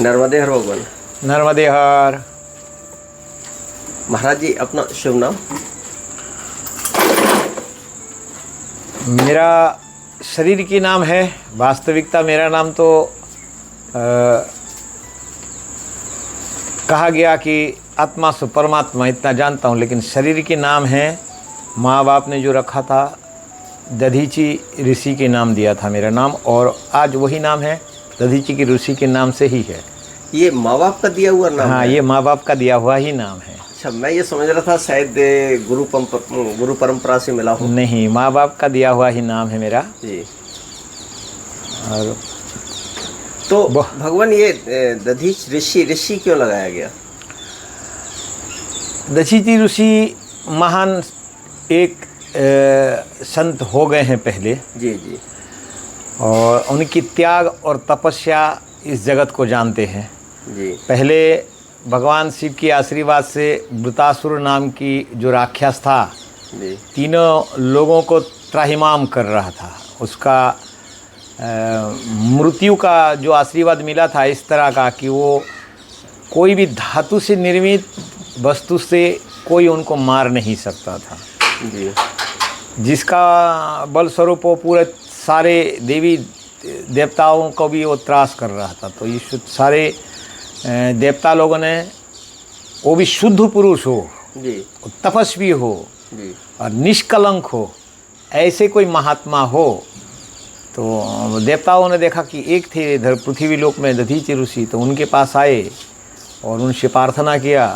नर्मदे हर भगवान। नर्मदे हर। महाराज जी अपना शुभ नाम? मेरा शरीर की नाम है, वास्तविकता मेरा नाम तो कहा गया कि आत्मा सु परमात्मा, इतना जानता हूँ, लेकिन शरीर के नाम है माँ बाप ने जो रखा था, दधीची ऋषि के नाम दिया था मेरा नाम, और आज वही नाम है, दधीची की ऋषि के नाम से ही है। ये माँ बाप का दिया हुआ नाम? हाँ, ये माँ बाप का दिया हुआ ही नाम है। अच्छा, मैं ये समझ रहा था शायद गुरु परंपरा से मिला हो। नहीं, माँ बाप का दिया हुआ ही नाम है मेरा जी। और तो भगवान ये दधीच ऋषि क्यों लगाया गया? दधीची ऋषि महान एक संत हो गए हैं पहले। जी जी। और उनकी त्याग और तपस्या इस जगत को जानते हैं। जी। पहले भगवान शिव के आशीर्वाद से वृतासुर नाम की जो राक्षस था, जी, तीनों लोगों को त्राहिमाम कर रहा था। उसका मृत्यु का जो आशीर्वाद मिला था इस तरह का कि वो कोई भी धातु से निर्मित वस्तु से कोई उनको मार नहीं सकता था। जी। जिसका बल स्वरूप वो पूरे सारे देवी देवताओं को भी वो त्रास कर रहा था। तो ये सारे देवता लोगों ने, वो भी शुद्ध पुरुष हो जी, तपस्वी हो जी, और निष्कलंक हो, ऐसे कोई महात्मा हो, तो देवताओं ने देखा कि एक थे इधर पृथ्वी लोक में दधीची ऋषि, तो उनके पास आए और उनसे प्रार्थना किया।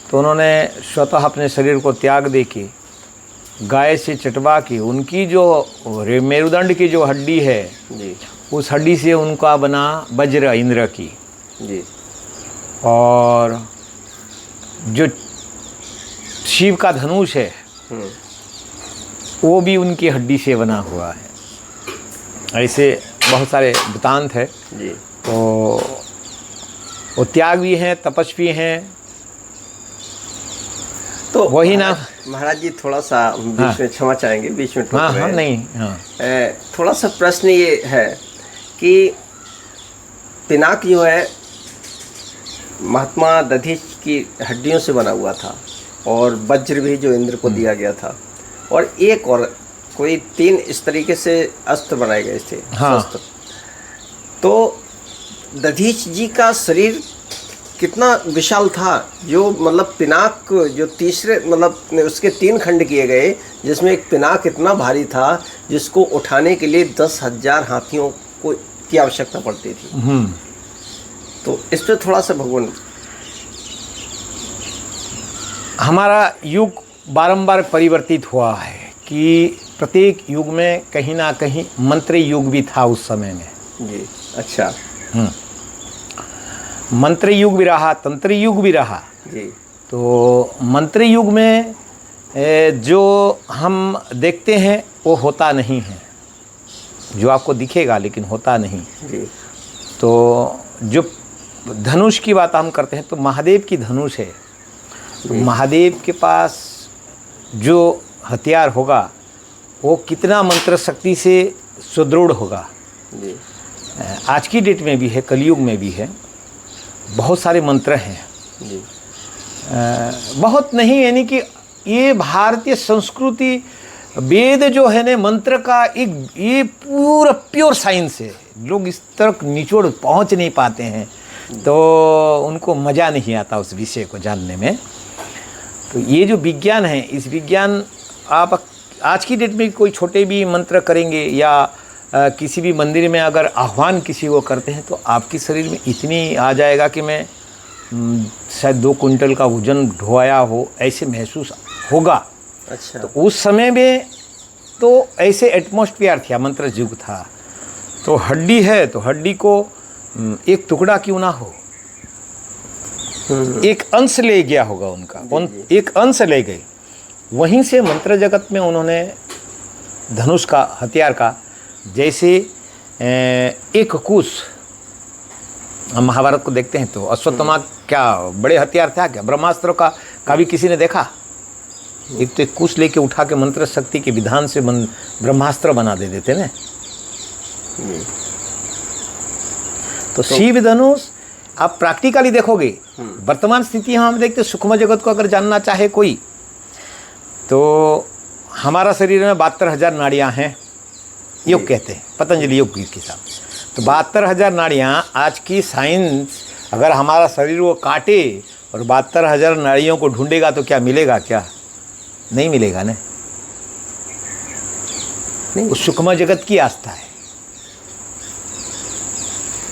तो उन्होंने स्वतः अपने शरीर को त्याग दे के गाय से चटवा के उनकी जो मेरुदंड की जो हड्डी है, जी, उस हड्डी से उनका बना वज्र इंद्र की, जी, और जो शिव का धनुष है वो भी उनकी हड्डी से बना हुआ है। ऐसे बहुत सारे वृतांत है। जी। तो वो त्यागी हैं, तपस्वी हैं। तो वही ना महाराज जी, थोड़ा सा बीच में क्षमा चाहेंगे, बीच में हाँ हाँ नहीं हाँ थोड़ा सा प्रश्न ये है कि पिनाक जो है महात्मा दधीच की हड्डियों से बना हुआ था, और वज्र भी जो इंद्र को दिया गया था, और एक और कोई 3 इस तरीके से अस्त्र बनाए गए थे। हाँ। अस्त्र। तो दधीच जी का शरीर कितना विशाल था, जो मतलब पिनाक जो तीसरे मतलब उसके 3 खंड किए गए, जिसमें एक पिनाक इतना भारी था जिसको उठाने के लिए 10,000 हाथियों को की आवश्यकता पड़ती थी। तो इस पर थोड़ा सा भगवान। हमारा युग बारंबार परिवर्तित हुआ है कि प्रत्येक युग में कहीं ना कहीं मंत्र युग भी था उस समय में। जी। अच्छा। मंत्र युग भी रहा, तंत्र युग भी रहा। जी। तो मंत्र युग में जो हम देखते हैं वो होता नहीं है, जो आपको दिखेगा लेकिन होता नहीं। जी। तो जो धनुष की बात हम करते हैं, तो महादेव की धनुष है। तो महादेव के पास जो हथियार होगा वो कितना मंत्र शक्ति से सुदृढ़ होगा। जी। आज की डेट में भी है, कलयुग में भी है, बहुत सारे मंत्र हैं। जी। बहुत नहीं, यानी कि ये भारतीय संस्कृति वेद जो है ना, मंत्र का एक ये पूरा प्योर साइंस है। लोग इस तरह निचोड़ पहुंच नहीं पाते हैं, तो उनको मज़ा नहीं आता उस विषय को जानने में। तो ये जो विज्ञान है, इस विज्ञान आप आज की डेट में कोई छोटे भी मंत्र करेंगे या किसी भी मंदिर में अगर आह्वान किसी को करते हैं, तो आपके शरीर में इतनी आ जाएगा कि मैं शायद 2 कुंटल का वजन ढोया हो, ऐसे महसूस होगा। अच्छा। तो उस समय में तो ऐसे एटमॉस्फेयर था, मंत्र युग था। तो हड्डी है तो हड्डी को एक टुकड़ा क्यों ना हो, एक अंश ले गया होगा उनका, एक अंश ले गए। वहीं से मंत्र जगत में उन्होंने धनुष का हथियार का, जैसे एक कुश, हम महाभारत को देखते हैं तो अश्वत्थामा क्या बड़े हथियार था क्या? ब्रह्मास्त्र का भी किसी ने देखा? एक तो एक कुश लेके उठा के मंत्र शक्ति के विधान से ब्रह्मास्त्र बना देते ना। तो शिव धनुष आप प्रैक्टिकली देखोगे वर्तमान स्थिति हम देखते सूक्ष्म जगत को अगर जानना चाहे कोई तो हमारा शरीर में 72,000 नाड़ियाँ हैं, योग कहते हैं पतंजलि योग के हिसाब। तो 72,000 नाड़ियाँ आज की साइंस अगर हमारा शरीर वो काटे और 72,000 नाड़ियों को ढूंढेगा तो क्या मिलेगा? क्या नहीं मिलेगा ना। नहीं, उस सूक्ष्म जगत की आस्था है।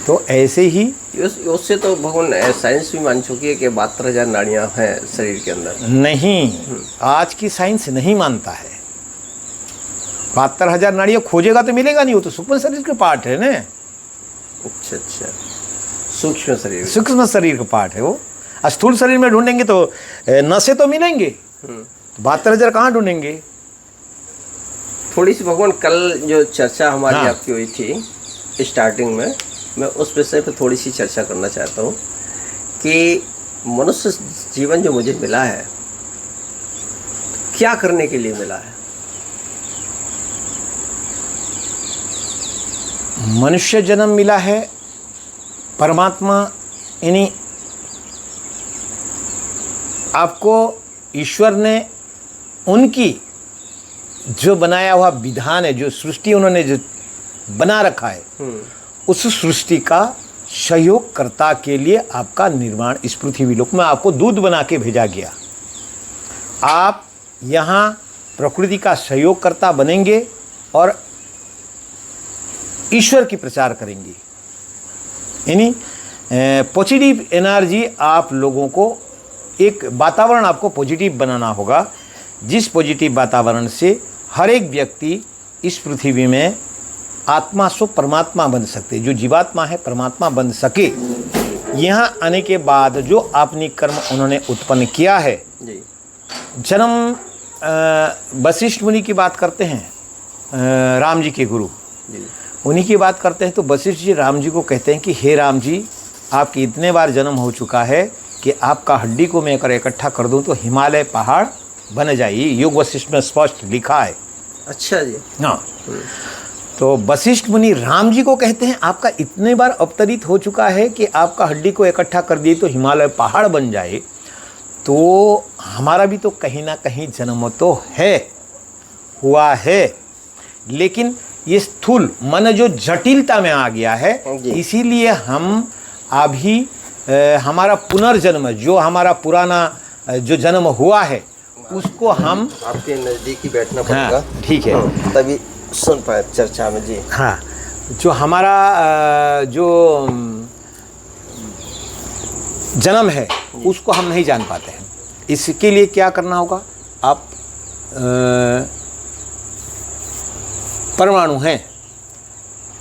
तो ऐसे ही उससे तो भगवान साइंस भी मान चुकी है कि 72,000 नाड़ियाँ हैं शरीर के अंदर। नहीं, आज की साइंस नहीं मानता है। 72,000 नाड़ियाँ खोजेगा तो मिलेगा नहीं, वो तो सूक्ष्म शरीर के पार्ट है ना। अच्छा, सूक्ष्म शरीर का पार्ट है वो। स्थूल शरीर में ढूंढेंगे तो नसें तो मिलेंगे, 72,000 कहाँ ढूंढेंगे? थोड़ी सी भगवान कल जो चर्चा हमारी आपकी हुई थी स्टार्टिंग में, मैं उस विषय पे थोड़ी सी चर्चा करना चाहता हूँ कि मनुष्य जीवन जो मुझे मिला है क्या करने के लिए मिला है? मनुष्य जन्म मिला है, परमात्मा यानी आपको ईश्वर ने उनकी जो बनाया हुआ विधान है, जो सृष्टि उन्होंने जो बना रखा है, उस सृष्टि का सहयोगकर्ता के लिए आपका निर्माण इस पृथ्वी लोक में आपको दूध बना के भेजा गया। आप यहाँ प्रकृति का सहयोगकर्ता बनेंगे और ईश्वर की प्रचार करेंगे। यानी पॉजिटिव एनर्जी आप लोगों को, एक वातावरण आपको पॉजिटिव बनाना होगा, जिस पॉजिटिव वातावरण से हर एक व्यक्ति इस पृथ्वी में आत्मा सो परमात्मा बन सकते, जो जीवात्मा है परमात्मा बन सके। यहाँ आने के बाद जो आपने कर्म उन्होंने उत्पन्न किया है, जन्म वशिष्ठ मुनि की बात करते हैं, राम जी के गुरु, उन्हीं की बात करते हैं। तो वशिष्ठ जी राम जी को कहते हैं कि हे राम जी, आपकी इतने बार जन्म हो चुका है कि आपका हड्डी को मैं अगर इकट्ठा कर दूं तो हिमालय पहाड़ बन जाइए। योग वशिष्ठ में स्पष्ट लिखा है। अच्छा जी। हाँ, तो वशिष्ठ मुनि राम जी को कहते हैं आपका इतने बार अवतरित हो चुका है कि आपका हड्डी को इकट्ठा कर दिए तो हिमालय पहाड़ बन जाए। तो हमारा भी तो कहीं ना कहीं जन्म तो है, हुआ है, लेकिन ये स्थूल मन जो जटिलता में आ गया है, इसीलिए हम अभी हमारा पुनर्जन्म, जो हमारा पुराना जो जन्म हुआ है, उसको हम आपके नज़दीक ही बैठना पड़ेगा। हाँ, ठीक है, तभी सुन पाए चर्चा में जी। हाँ, जो हमारा जो जन्म है उसको हम नहीं जान पाते हैं। इसके लिए क्या करना होगा? आप परमाणु हैं,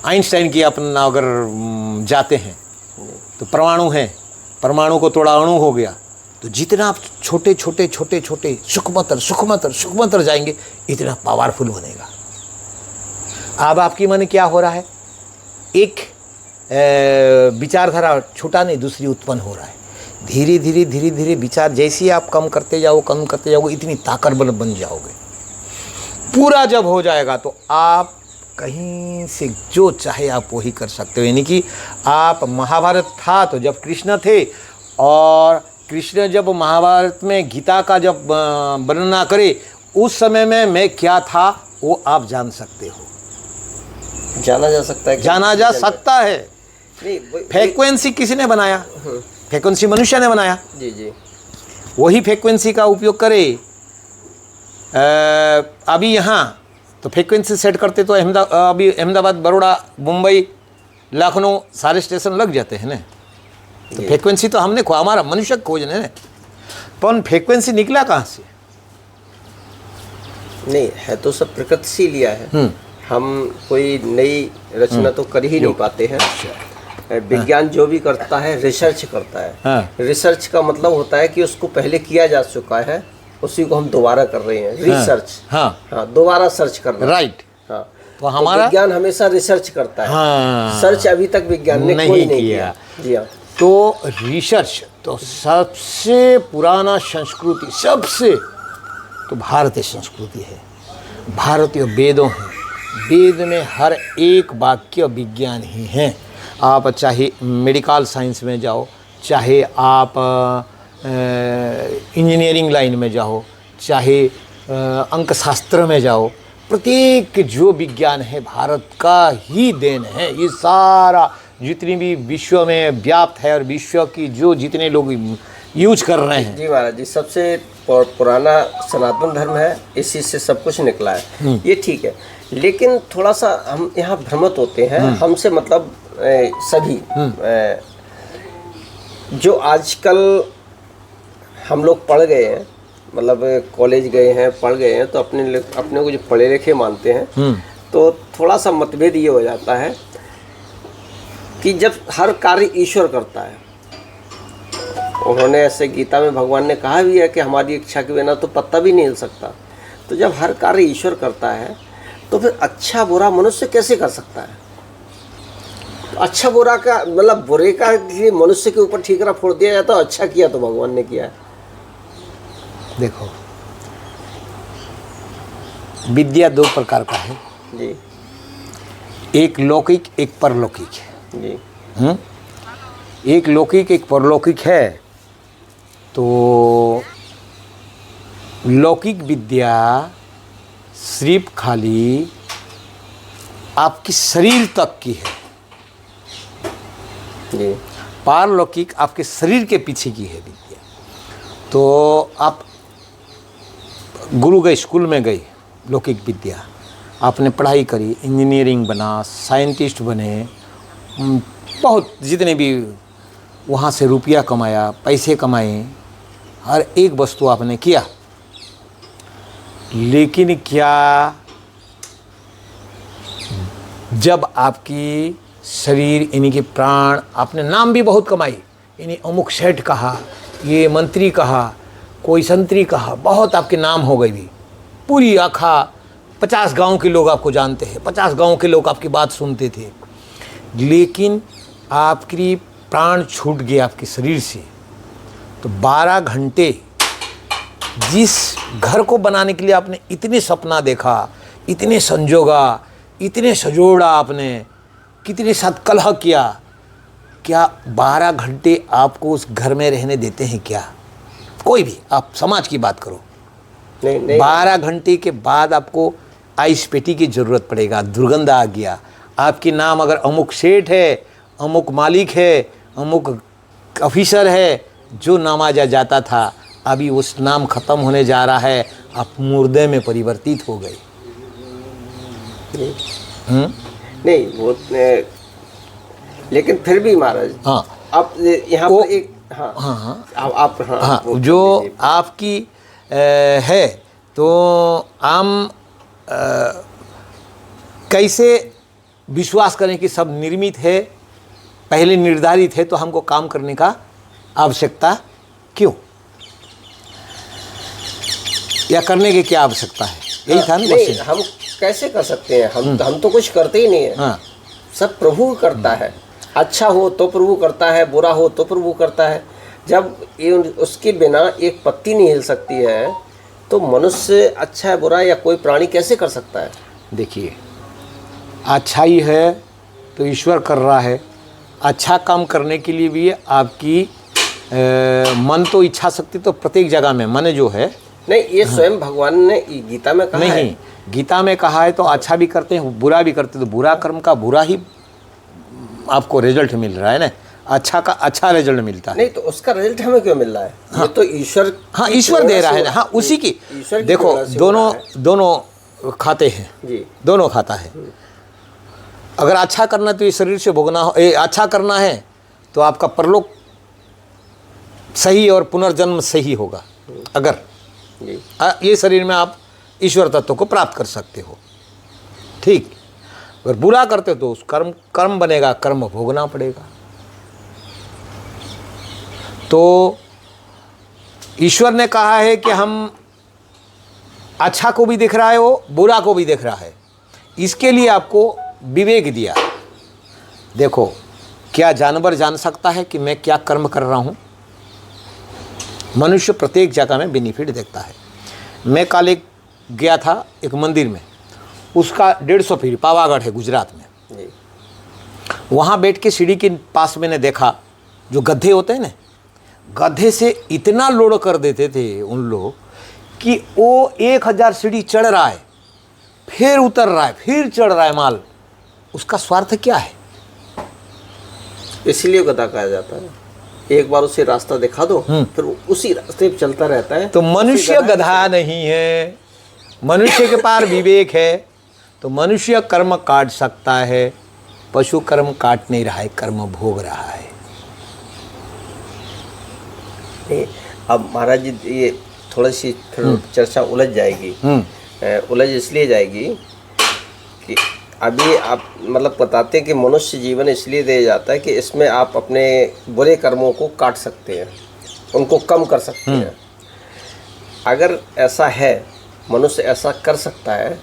आइंस्टाइन की अपना अगर जाते हैं तो परमाणु हैं, परमाणु को थोड़ा अणु हो गया तो जितना आप छोटे छोटे छोटे छोटे सूक्ष्मतर जाएंगे इतना पावरफुल बनेगा। अब आपकी मन क्या हो रहा है? एक विचारधारा छूटा नहीं, दूसरी उत्पन्न हो रहा है। धीरे धीरे विचार जैसे ही आप कम करते जाओगे इतनी ताकतवर बन जाओगे। पूरा जब हो जाएगा तो आप कहीं से जो चाहे आप वही कर सकते हो। यानी कि आप, महाभारत था तो जब कृष्ण थे, और कृष्ण जब महाभारत में गीता का जब वर्णना करे उस समय में मैं क्या था वो आप जान सकते हो, जाना जा सकता है, जाना जा सकता है। फ्रीक्वेंसी किसने बनाया? फ्रीक्वेंसी मनुष्य ने बनाया। जी जी। वही फ्रीक्वेंसी का उपयोग करे। अभी यहाँ तो फ्रीक्वेंसी सेट करते तो अभी अहमदाबाद, बड़ौदा, मुंबई, लखनऊ सारे स्टेशन लग जाते हैं ना। तो फ्रीक्वेंसी तो हमने हमारा मनुष्य खोजने ना, पर फ्रीक्वेंसी निकला कहाँ से? नहीं है तो सब प्रकृति से लिया है। हम कोई नई रचना तो कर ही नहीं पाते हैं। विज्ञान जो भी करता है रिसर्च करता है। हाँ। रिसर्च का मतलब होता है कि उसको पहले किया जा चुका है, उसी को हम दोबारा कर रहे हैं। रिसर्च, हाँ, दोबारा सर्च करना। राइट। हाँ, तो हमारा विज्ञान हमेशा रिसर्च करता है। हाँ, सर्च अभी तक विज्ञान ने कोई नहीं किया। जी हाँ। तो रिसर्च तो सबसे पुराना संस्कृति, सबसे तो भारतीय संस्कृति है। भारतीय वेदों हैं, वेद में हर एक वाक्य विज्ञान ही है। आप चाहे मेडिकल साइंस में जाओ, चाहे आप इंजीनियरिंग लाइन में जाओ, चाहे अंक शास्त्र में जाओ, प्रत्येक जो विज्ञान है भारत का ही देन है। ये सारा जितनी भी विश्व में व्याप्त है और विश्व की जो जितने लोग यूज कर रहे हैं। जी महाराज जी, सबसे पुराना सनातन धर्म है, इसी से सब कुछ निकला है, ये ठीक है। लेकिन थोड़ा सा हम यहाँ भ्रमित होते हैं, हमसे मतलब सभी जो आजकल हम लोग पढ़ गए हैं, मतलब कॉलेज गए हैं, पढ़ गए हैं, तो अपने को जो पढ़े लिखे मानते हैं, तो थोड़ा सा मतभेद ये हो जाता है कि जब हर कार्य ईश्वर करता है, उन्होंने ऐसे गीता में भगवान ने कहा भी है कि हमारी इच्छा के बिना तो पत्ता भी नहीं हिल सकता। तो जब हर कार्य ईश्वर करता है तो फिर अच्छा बुरा मनुष्य कैसे कर सकता है? तो अच्छा बुरा का मतलब बुरे का ये मनुष्य के ऊपर ठीकरा फोड़ दिया जाता है, अच्छा किया तो भगवान ने किया है। देखो, विद्या दो प्रकार का है जी एक लौकिक एक परलौकिक है जी। एक लौकिक एक परलौकिक है। तो लौकिक विद्या सिर्फ खाली आपकी शरीर तक की है जी। पारलौकिक आपके शरीर के पीछे की है विद्या। तो आप गुरु गए, स्कूल में गए, लौकिक विद्या आपने पढ़ाई करी, इंजीनियरिंग बना, साइंटिस्ट बने, बहुत जितने भी वहाँ से रुपया कमाया, पैसे कमाए, हर एक वस्तु आपने किया। लेकिन क्या जब आपकी शरीर यानी कि प्राण, आपने नाम भी बहुत कमाई, यानी अमुक सेठ कहा, ये मंत्री कहा, कोई संतरी कहा, बहुत आपके नाम हो गई भी, पूरी आखा 50 गांव के लोग आपको जानते हैं, 50 गांव के लोग आपकी बात सुनते थे। लेकिन आपकी प्राण छूट गया आपके शरीर से, तो 12 घंटे जिस घर को बनाने के लिए आपने इतने सपना देखा, इतने संजोगा, इतने सजोड़ा, आपने कितने साथ कलह किया, क्या 12 घंटे आपको उस घर में रहने देते हैं क्या? कोई भी, आप समाज की बात करो, नहीं 12 घंटे के बाद आपको आइस पेटी की ज़रूरत पड़ेगा। दुर्गंध आ गया, आपकी नाम अगर अमुक सेठ है, अमुक मालिक है, अमुक ऑफिसर है, जो नामाजा जाता था, अभी उस नाम ख़त्म होने जा रहा है, आप मुर्दे में परिवर्तित हो गए। नहीं वो लेकिन फिर भी महाराज, हाँ, आप यहाँ पर एक हाँ आप जो आपकी है, तो हम कैसे विश्वास करें कि सब निर्मित है, पहले निर्धारित है, तो हमको काम करने का आवश्यकता क्यों, या करने की क्या आवश्यकता है? यही था ना। नहीं, हम कैसे कर सकते हैं? हम तो कुछ करते ही नहीं है। हाँ, सब प्रभु करता है। अच्छा हो तो प्रभु करता है, बुरा हो तो प्रभु करता है। जब उसके बिना एक पत्ती नहीं हिल सकती है, तो मनुष्य अच्छा है बुरा या कोई प्राणी कैसे कर सकता है? देखिए, अच्छाई है तो ईश्वर कर रहा है। अच्छा काम करने के लिए भी आपकी मन तो इच्छा शक्ति तो प्रत्येक जगह में मन जो है। नहीं, ये स्वयं भगवान ने गीता में कहा है। नहीं, गीता में कहा है तो अच्छा भी करते हैं, बुरा भी करते हैं, तो बुरा कर्म का बुरा ही आपको रिजल्ट मिल रहा है ना, अच्छा का अच्छा रिजल्ट मिलता है। नहीं तो उसका रिजल्ट हमें क्यों मिल रहा है? हाँ, ये तो ईश्वर, हाँ ईश्वर दे रहा है ना। हाँ, उसी की देखो, दोनों खाते हैं जी, दोनों खाता है। अगर अच्छा करना तो ये शरीर से भोगना हो, अच्छा करना है तो आपका परलोक सही और पुनर्जन्म सही होगा। अगर ये शरीर में आप ईश्वर तत्व को प्राप्त कर सकते हो, ठीक। अगर बुरा करते हो तो उस कर्म बनेगा, कर्म भोगना पड़ेगा। तो ईश्वर ने कहा है कि हम अच्छा को भी देख रहा है, वो बुरा को भी देख रहा है, इसके लिए आपको विवेक दिया। देखो, क्या जानवर जान सकता है कि मैं क्या कर्म कर रहा हूँ? मनुष्य प्रत्येक जगह में बेनिफिट देखता है। मैं कल एक गया था एक मंदिर में, उसका 150 फीट पावागढ़ है गुजरात में। वहाँ बैठ के सीढ़ी के पास मैंने देखा जो गड्ढे होते हैं ना, गड्ढे से इतना लोड कर देते थे उन लोग कि वो 1000 सीढ़ी चढ़ रहा है, फिर उतर रहा है, फिर चढ़ रहा है माल। उसका स्वार्थ क्या है? इसलिए गधा कहा जाता है, एक बार उसे रास्ता दिखा दो फिर उसी रास्ते पे चलता रहता है। तो मनुष्य गधा नहीं है, मनुष्य के पास विवेक है, तो मनुष्य कर्म काट सकता है। पशु कर्म काट नहीं रहा है, कर्म भोग रहा है। अब महाराज जी ये थोड़ी सी फिर चर्चा उलझ जाएगी। उलझ इसलिए जाएगी कि अभी आप मतलब बताते हैं कि मनुष्य जीवन इसलिए दिया जाता है कि इसमें आप अपने बुरे कर्मों को काट सकते हैं, उनको कम कर सकते हैं। अगर ऐसा है, मनुष्य ऐसा कर सकता है,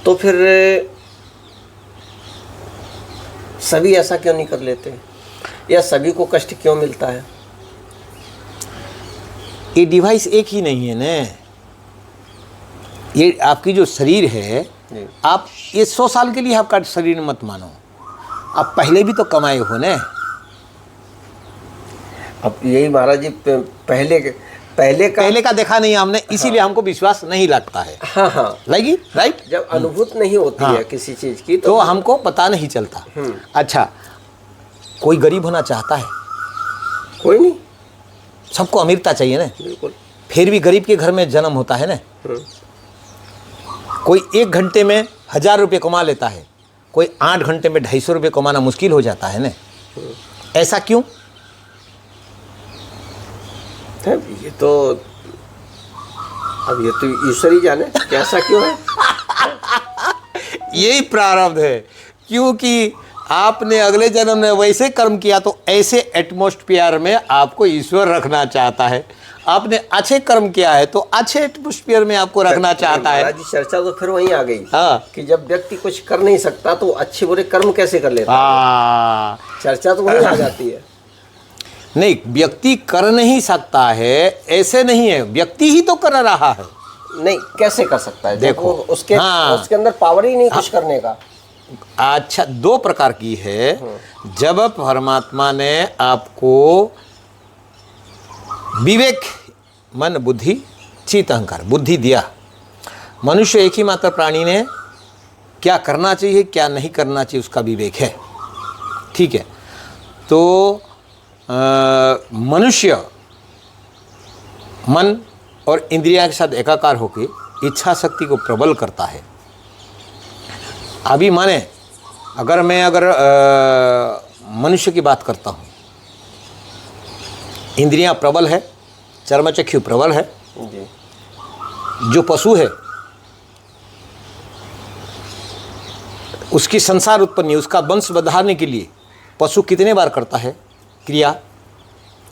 तो फिर सभी ऐसा क्यों नहीं कर लेते, या सभी को कष्ट क्यों मिलता है? ये डिवाइस एक ही नहीं है ना। ये आपकी जो शरीर है, आप ये 100 साल के लिए आपका शरीर मत मानो, आप पहले भी तो कमाए हो ना। अब यही महाराज जी पहले का देखा नहीं हमने, इसीलिए हमको विश्वास नहीं लगता है। हाँ लगी राइट। जब अनुभूत नहीं होती है किसी चीज की तो हमको पता नहीं चलता। अच्छा, कोई गरीब होना चाहता है? कोई नहीं, सबको अमीरता चाहिए ना। बिल्कुल। फिर भी गरीब के घर में जन्म होता है ना। कोई 1 घंटे में 1000 रुपये कमा लेता है, कोई 8 घंटे में 250 रुपये कमाना मुश्किल हो जाता है ना। ऐसा क्यों? ये तो ईश्वर ही जाने कैसा क्यों है। यही प्रारब्ध है, क्योंकि आपने अगले जन्म में वैसे कर्म किया तो ऐसे एटमॉस्फेयर में आपको ईश्वर रखना चाहता है। आपने अच्छे कर्म किया है तो अच्छे एटमॉस्फेयर में आपको रखना चाहता है। चर्चा तो फिर वहीं आ गई। हाँ, कि जब व्यक्ति कुछ कर नहीं सकता तो अच्छे बुरे कर्म कैसे कर लेता है? चर्चा तो वहीं आ जाती है। नहीं, व्यक्ति कर नहीं सकता है ऐसे नहीं है, व्यक्ति ही तो कर रहा है। नहीं, कैसे कर सकता है? देखो उसके अंदर पावर ही नहीं कुछ करने का। अच्छा, 2 प्रकार की है। जब परमात्मा ने आपको विवेक, मन, बुद्धि, चित्त, अहंकार, बुद्धि दिया। मनुष्य एक ही मात्र प्राणी ने क्या करना चाहिए क्या नहीं करना चाहिए उसका विवेक है, ठीक है। तो मनुष्य मन और इंद्रिया के साथ एकाकार होकर इच्छा शक्ति को प्रबल करता है। अभी माने अगर मनुष्य की बात करता हूँ, इंद्रियां प्रबल है, चर्मचक्षु प्रबल है जी। जो पशु है उसकी संसार उत्पत्ति, उसका वंश बढ़ाने के लिए पशु कितने बार करता है क्रिया,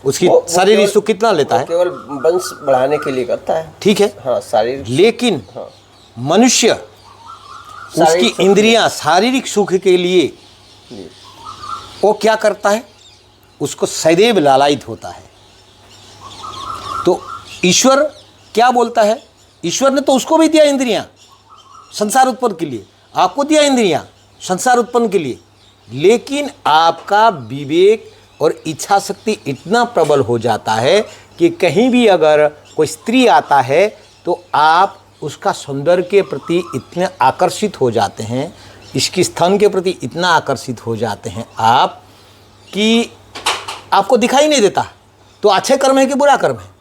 उसकी शारीरिक सुख कितना लेता है? केवल वंश बढ़ाने के लिए करता है, ठीक है। हाँ, शारीरिक। लेकिन मनुष्य उसकी इंद्रियां शारीरिक सुख के लिए वो क्या करता है? उसको सदैव लालायित होता है। तो ईश्वर क्या बोलता है? ईश्वर ने तो उसको भी दिया इंद्रियां संसार उत्पन्न के लिए, आपको दिया इंद्रियां संसार उत्पन्न के लिए, लेकिन आपका विवेक और इच्छा शक्ति इतना प्रबल हो जाता है कि कहीं भी अगर कोई स्त्री आता है तो आप उसका सौंदर्य के प्रति इतने आकर्षित हो जाते हैं, इसकी स्तन के प्रति इतना आकर्षित हो जाते हैं आप कि आपको दिखाई नहीं देता। तो अच्छे कर्म है कि बुरा कर्म है?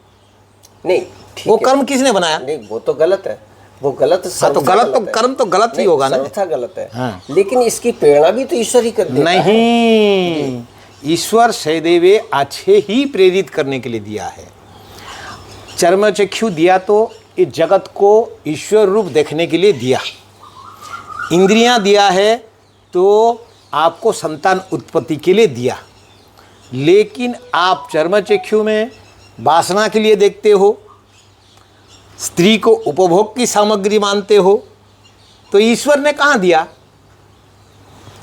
नहीं, वो कर्म किसने बनाया? नहीं, वो तो गलत है, वो गलत। हाँ, तो गलत तो कर्म तो गलत ही होगा ना। गलत है। हाँ। लेकिन इसकी प्रेरणा भी तो ईश्वर ही कर देता है। नहीं, ईश्वर सदैव अच्छे ही प्रेरित करने के लिए दिया है। चर्मचक्षु दिया तो इस जगत को ईश्वर रूप देखने के लिए दिया। इंद्रियां दिया है तो आपको संतान उत्पत्ति के लिए दिया। लेकिन आप चर्मचक्षु में वासना के लिए देखते हो, स्त्री को उपभोग की सामग्री मानते हो, तो ईश्वर ने कहाँ दिया?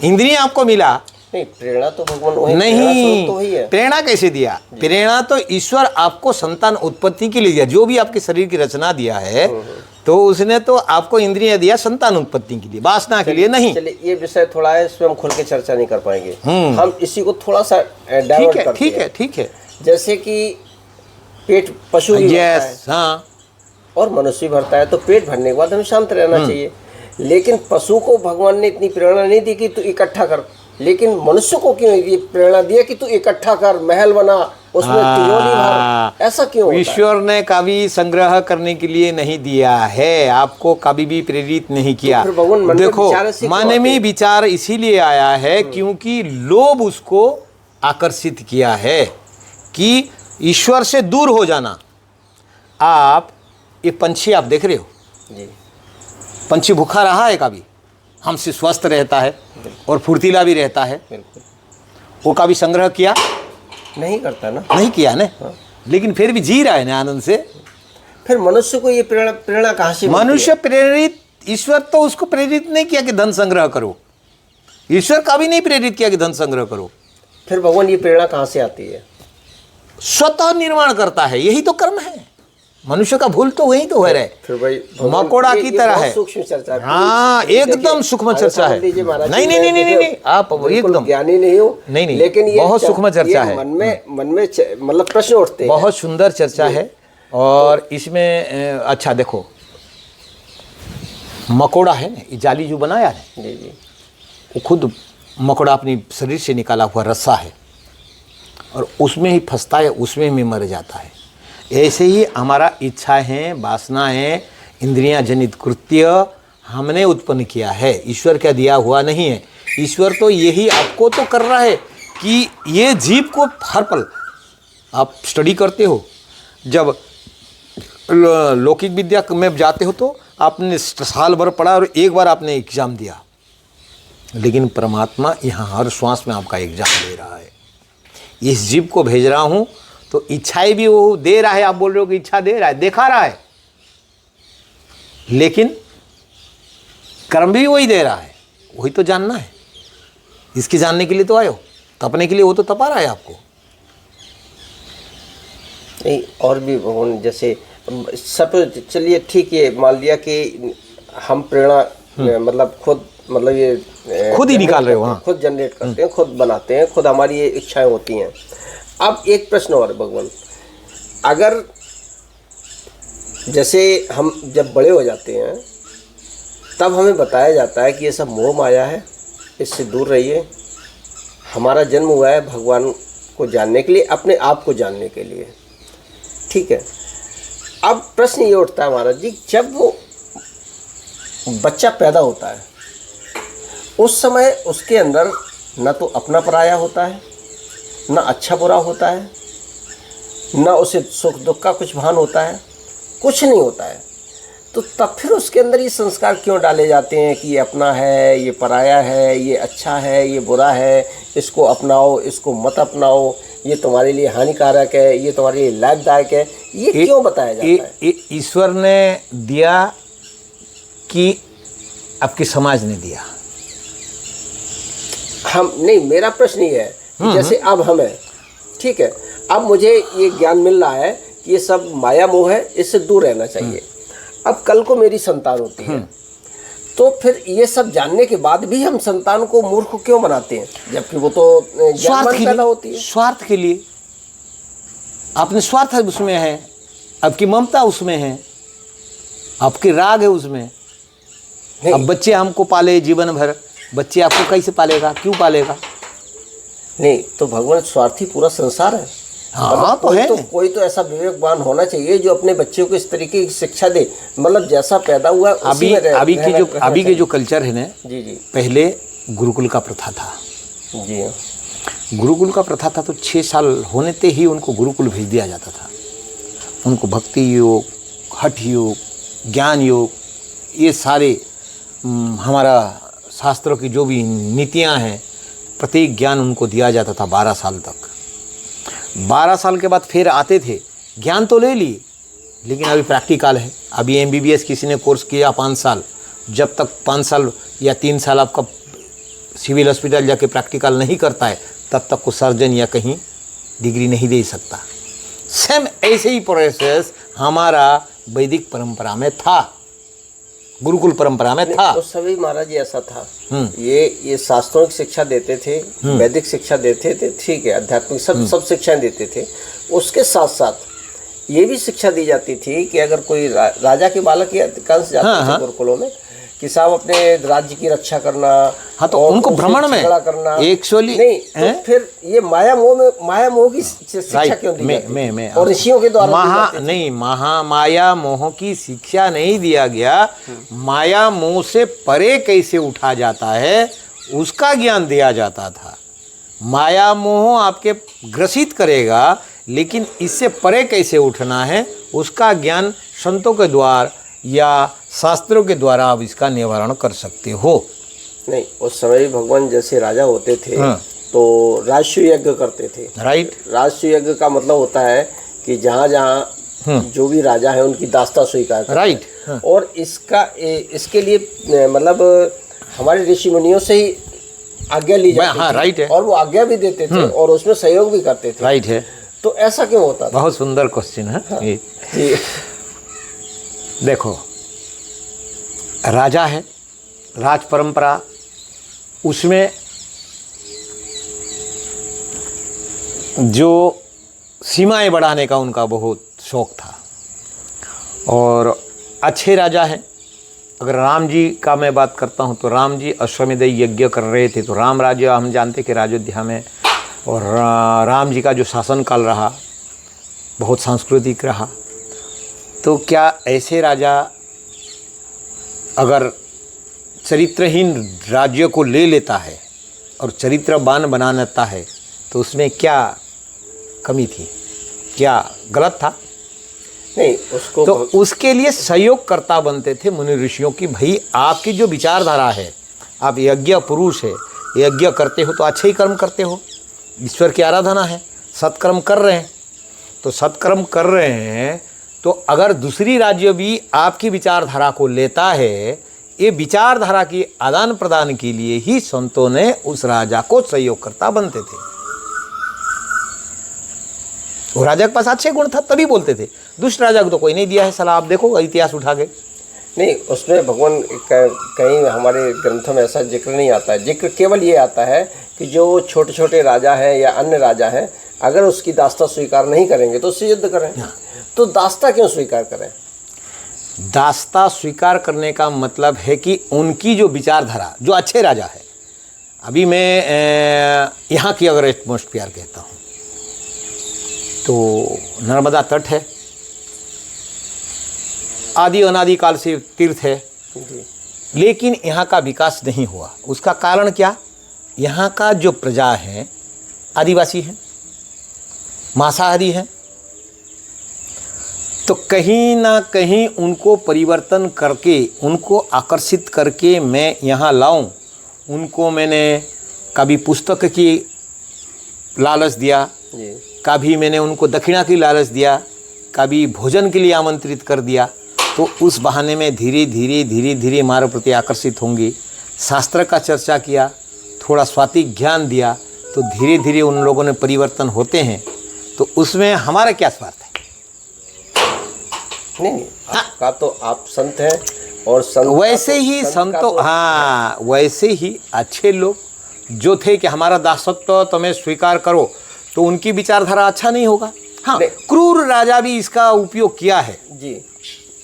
इंद्रियां आपको मिला। नहीं, प्रेरणा तो भगवान नहीं, तो ही है। प्रेरणा कैसे दिया? प्रेरणा तो ईश्वर आपको संतान उत्पत्ति के लिए दिया। जो भी आपके शरीर की रचना दिया है तो उसने तो आपको इंद्रियां दिया संतान उत्पत्ति के लिए, वासना के लिए नहीं। चलिए ये विषय थोड़ा है, इसमें हम खुल के चर्चा नहीं कर पाएंगे, हम इसी को थोड़ा सा डाइवर्ट करते हैं। ठीक है, ठीक है। जैसे कि पेट पशु भी भरता है, हाँ, और मनुष्य भी भरता है, तो पेट भरने के बाद हमें शांत रहना चाहिए। लेकिन पशु को भगवान ने इतनी प्रेरणा नहीं दी कि तू इकट्ठा कर, लेकिन मनुष्य को क्यों ये प्रेरणा दिया कि तू इकट्ठा कर, महल बना, उसमें तिजोरी भर, ऐसा क्यों होता है? ईश्वर ने कभी संग्रह करने के लिए नहीं दिया है, आपको कभी भी प्रेरित नहीं किया। तो फिर भगवान मन में देखो, विचार से क्यों मन में आते? विचार इसीलिए आया है क्योंकि लोभ उसको आकर्षित किया है कि ईश्वर से दूर हो जाना। आप ये पंछी आप देख रहे हो, जी, पंछी भूखा रहा है कभी? हमसे स्वस्थ रहता है और फुर्तीला भी रहता है। बिल्कुल वो कभी संग्रह किया? नहीं करता ना। नहीं किया ना, लेकिन फिर भी जी रहा है ना आनंद से। फिर मनुष्य को ये प्रेरणा कहाँ से मिलती है? मनुष्य प्रेरित, ईश्वर तो उसको प्रेरित नहीं किया कि धन संग्रह करो। ईश्वर कभी नहीं प्रेरित किया कि धन संग्रह करो। फिर भगवान ये प्रेरणा कहाँ से आती है? स्वतः निर्माण करता है, यही तो कर्म है। मनुष्य का भूल तो वही तो हो रहा है, फिर भाई मकोड़ा की तरह है। सूक्ष्म चर्चा है। हाँ, एकदम सूक्ष्म चर्चा है। नहीं नहीं नहीं नहीं नहीं, आप एकदम ज्ञानी नहीं हो, नहीं, लेकिन ये बहुत सूक्ष्म चर्चा है। मन में मतलब प्रश्न उठते हैं। बहुत सुंदर चर्चा है। और इसमें अच्छा देखो, मकोड़ा है ना, ये जाली जो बनाया है, जी जी, वो खुद मकोड़ा अपनी शरीर से निकाला हुआ रस्सा है और उसमें ही फंसता है, उसमें ही मर जाता है। ऐसे ही हमारा इच्छाएं हैं, वासनाएं, इंद्रियां जनित कृत्य हमने उत्पन्न किया है, ईश्वर का दिया हुआ नहीं है। ईश्वर तो यही आपको तो कर रहा है कि ये जीव को हर पल आप स्टडी करते हो, जब लौकिक विद्या में जाते हो तो आपने साल भर पढ़ा और एक बार आपने एग्ज़ाम दिया, लेकिन परमात्मा यहाँ हर श्वास में आपका एग्ज़ाम ले रहा है। इस जीव को भेज रहा हूँ तो इच्छाएं भी वो दे रहा है। आप बोल रहे हो कि इच्छा दे रहा है, देखा रहा है, लेकिन कर्म भी वही दे रहा है, वही तो जानना है। इसके जानने के लिए तो आए हो, तपने के लिए वो तो तपा रहा है आपको। नहीं, और भी भगवान जैसे सब, चलिए ठीक है, मान लिया कि हम प्रेरणा मतलब खुद, मतलब ये खुद ही निकाल रहे हो, हाँ, खुद जनरेट करते हैं, खुद बनाते हैं, खुद हमारी ये इच्छाएं होती हैं। अब एक प्रश्न और भगवान, अगर जैसे हम जब बड़े हो जाते हैं तब हमें बताया जाता है कि ये सब मोह माया है, इससे दूर रहिए, हमारा जन्म हुआ है भगवान को जानने के लिए, अपने आप को जानने के लिए, ठीक है। अब प्रश्न ये उठता है महाराज जी, जब वो बच्चा पैदा होता है उस समय उसके अंदर न तो अपना पराया होता है, न अच्छा बुरा होता है, न उसे सुख दुख का कुछ भान होता है, कुछ नहीं होता है। तो तब फिर उसके अंदर ये संस्कार क्यों डाले जाते हैं कि ये अपना है, ये पराया है, ये अच्छा है, ये बुरा है, इसको अपनाओ, इसको मत अपनाओ, ये तुम्हारे लिए हानिकारक है, ये तुम्हारे लिए लाभदायक है, ये क्यों बताया जाता है? ईश्वर ने दिया कि आपके समाज ने दिया? हम नहीं, मेरा प्रश्न ये है कि जैसे अब हम हैं, ठीक है, अब मुझे ये ज्ञान मिल रहा है कि ये सब माया मोह है, इससे दूर रहना चाहिए। अब कल को मेरी संतान होती है, तो फिर ये सब जानने के बाद भी हम संतान को मूर्ख क्यों बनाते हैं, जबकि वो तो ज्ञान पैदा होती है। स्वार्थ के लिए, आपने स्वार्थ उसमें है, आपकी ममता उसमें है, आपकी राग है उसमें। अब बच्चे हमको पाले जीवन भर, बच्चे आपको कैसे पालेगा, क्यों पालेगा? नहीं, तो भगवान स्वार्थी पूरा संसार है। हाँ, तो है। कोई तो ऐसा विवेकवान होना चाहिए जो अपने बच्चों को इस तरीके की शिक्षा दे, मतलब जैसा पैदा हुआ उसी में अभी के जो कल्चर है ना, जी जी, पहले गुरुकुल का प्रथा था। जी हाँ, गुरुकुल का प्रथा था, तो 6 साल होने ते ही उनको गुरुकुल भेज दिया जाता था। उनको भक्ति योग, हठ योग, ज्ञान योग, ये सारे हमारा शास्त्रों की जो भी नीतियाँ हैं, प्रत्येक ज्ञान उनको दिया जाता था 12 साल तक। 12 साल के बाद फिर आते थे, ज्ञान तो ले लिए, लेकिन अभी प्रैक्टिकल है। अभी MBBS किसी ने कोर्स किया 5 साल, जब तक 5 साल या 3 साल आपका सिविल हॉस्पिटल जाके प्रैक्टिकल नहीं करता है, तब तक को सर्जन या कहीं डिग्री नहीं दे सकता। सेम ऐसे ही प्रोसेस हमारा वैदिक परंपरा में था। गुरुकुल परंपरा में था। उस समय महाराज जी ऐसा था, ये शास्त्रों की शिक्षा देते थे, वैदिक शिक्षा देते थे, ठीक है, आध्यात्मिक सब शिक्षाएं देते थे। उसके साथ साथ ये भी शिक्षा दी जाती थी कि अगर कोई राजा के बालक ही अधिकांश जाते थे गुरुकुलों में, कि साहब अपने राज्य की रक्षा करना, हाँ, तो उनको भ्रमण में करना एक्चुअली नहीं, तो फिर ये माया मोह की शिक्षा क्यों दी जाती? और ऋषियों के द्वारा माया मोह की शिक्षा नहीं दिया गया, माया मोह से परे कैसे उठा जाता है उसका ज्ञान दिया जाता था। माया मोह आपके ग्रसित करेगा, लेकिन इससे परे कैसे उठना है उसका ज्ञान संतों के द्वार या शास्त्रों के द्वारा आप इसका निवारण कर सकते हो। नहीं, उस समय भगवान जैसे राजा होते थे तो राजसूय यज्ञ करते थे। राइट। राजसूय यज्ञ का मतलब होता है कि जहाँ जहाँ जो भी राजा है उनकी दास्ता स्वीकार करते। राइट। और इसके लिए मतलब हमारे ऋषि मुनियों से ही आज्ञा ली जाती थी। राइट है। और वो आज्ञा भी देते थे और उसमें सहयोग भी करते थे। राइट है। तो ऐसा क्यों होता था? बहुत सुंदर क्वेश्चन है। जी। देखो, राजा है, राज परंपरा, उसमें जो सीमाएं बढ़ाने का उनका बहुत शौक था। और अच्छे राजा हैं। अगर राम जी का मैं बात करता हूं तो राम जी अश्वमेध यज्ञ कर रहे थे, तो राम राज्य हम जानते कि अयोध्या में, और राम जी का जो शासनकाल रहा बहुत सांस्कृतिक रहा। तो क्या ऐसे राजा अगर चरित्रहीन राज्य को ले लेता है और चरित्रवान बना लेता है तो उसमें क्या कमी थी, क्या गलत था? नहीं, उसको तो उसके लिए सहयोगकर्ता बनते थे मुनि ऋषियों की। भाई आपकी जो विचारधारा है, आप यज्ञ पुरुष है, यज्ञ करते हो तो अच्छे ही कर्म करते हो, ईश्वर की आराधना है, सत्कर्म कर रहे हैं, तो सत्कर्म कर रहे हैं, तो अगर दूसरी राज्य भी आपकी विचारधारा को लेता है, ये विचारधारा की आदान प्रदान के लिए ही संतों ने उस राजा को सहयोगकर्ता बनते थे। वो राजा के पास अच्छे गुण था तभी बोलते थे। दुष्ट राजा को तो कोई नहीं दिया है सलाह, आप देखो इतिहास उठा के। नहीं, उसमें भगवान कहीं हमारे ग्रंथों में ऐसा जिक्र नहीं आता है। जिक्र केवल ये आता है कि जो छोटे छोटे राजा हैं या अन्य राजा हैं, अगर उसकी दास्ता स्वीकार नहीं करेंगे तो उससे युद्ध करें। तो दास्ता क्यों स्वीकार करें? दास्ता स्वीकार करने का मतलब है कि उनकी जो विचारधारा, जो अच्छे राजा है, अभी मैं यहाँ की अगर एटमॉस्फेयर कहता हूँ तो नर्मदा तट है, आदि अनादिकाल से तीर्थ है, लेकिन यहाँ का विकास नहीं हुआ। उसका कारण क्या? यहाँ का जो प्रजा है आदिवासी है, मांसाहारी है, तो कहीं ना कहीं उनको परिवर्तन करके, उनको आकर्षित करके मैं यहाँ लाऊं। उनको मैंने कभी पुस्तक की लालच दिया, कभी मैंने उनको दक्षिणा की लालच दिया, कभी भोजन के लिए आमंत्रित कर दिया, तो उस बहाने में धीरे धीरे हमारे प्रति आकर्षित होंगे। शास्त्र का चर्चा किया, थोड़ा स्वातिक ज्ञान दिया, तो धीरे धीरे उन लोगों ने परिवर्तन होते हैं। तो उसमें हमारा क्या स्वार्थ है? नहीं, आपका तो आप संत हैं और संत वैसे ही संतों, हाँ, वैसे ही अच्छे लोग जो थे कि हमारा दासत्व तुम्हें स्वीकार करो, तो उनकी विचारधारा अच्छा नहीं होगा। हाँ, क्रूर राजा भी इसका उपयोग किया है जी।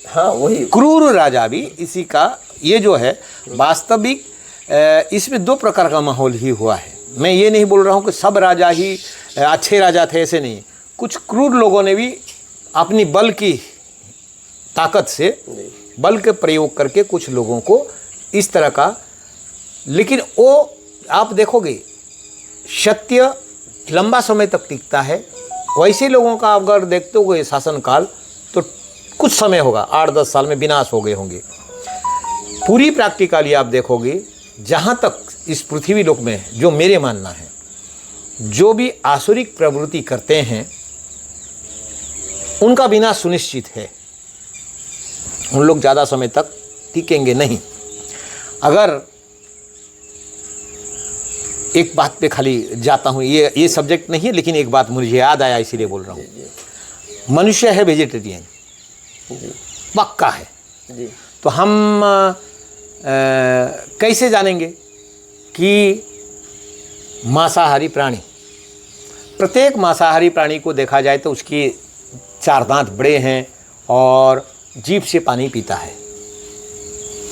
हाँ, वही क्रूर राजा भी इसी का, ये जो है वास्तविक, इसमें दो प्रकार का माहौल ही हुआ है। मैं ये नहीं बोल रहा हूँ कि सब राजा ही अच्छे राजा थे, ऐसे नहीं। कुछ क्रूर लोगों ने भी अपनी बल की ताकत से, बल के प्रयोग करके कुछ लोगों को इस तरह का, लेकिन वो आप देखोगे सत्य लंबा समय तक टिकता है। वैसे लोगों का अगर देखते हो शासनकाल तो कुछ समय होगा, 8-10 साल में विनाश हो गए होंगे। पूरी प्रैक्टिकली आप देखोगे, जहाँ तक इस पृथ्वी लोक में जो मेरे मानना है, जो भी आसुरिक प्रवृत्ति करते हैं उनका विनाश सुनिश्चित है। उन लोग ज़्यादा समय तक टिकेंगे नहीं। अगर एक बात पे खाली जाता हूँ, ये सब्जेक्ट नहीं है, लेकिन एक बात मुझे याद आया इसीलिए बोल रहा हूँ। मनुष्य है वेजिटेरियन, पक्का है। तो तो हम कैसे जानेंगे कि मांसाहारी प्राणी, प्रत्येक मांसाहारी प्राणी को देखा जाए तो उसकी 4 दांत बड़े हैं और जीभ से पानी पीता है।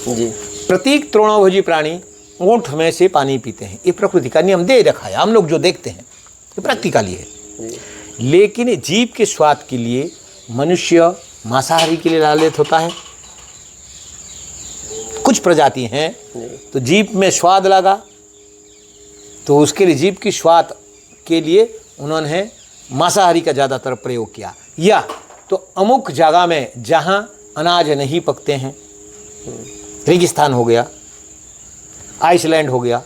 जी। प्रत्येक तृणभोजी प्राणी ओंठ में से पानी पीते हैं। ये प्रकृति का नियम दे रखा है, हम लोग जो देखते हैं ये प्रैक्टिकली है। लेकिन जीभ के स्वाद के लिए मनुष्य मांसाहारी के लिए लालच होता है। कुछ प्रजाति हैं तो जीभ में स्वाद लगा तो उसके लिए जीभ की स्वाद के लिए उन्होंने मांसाहारी का ज़्यादातर प्रयोग किया। या तो अमुक जगह में जहाँ अनाज नहीं पकते हैं, रेगिस्तान हो गया, आइसलैंड हो गया,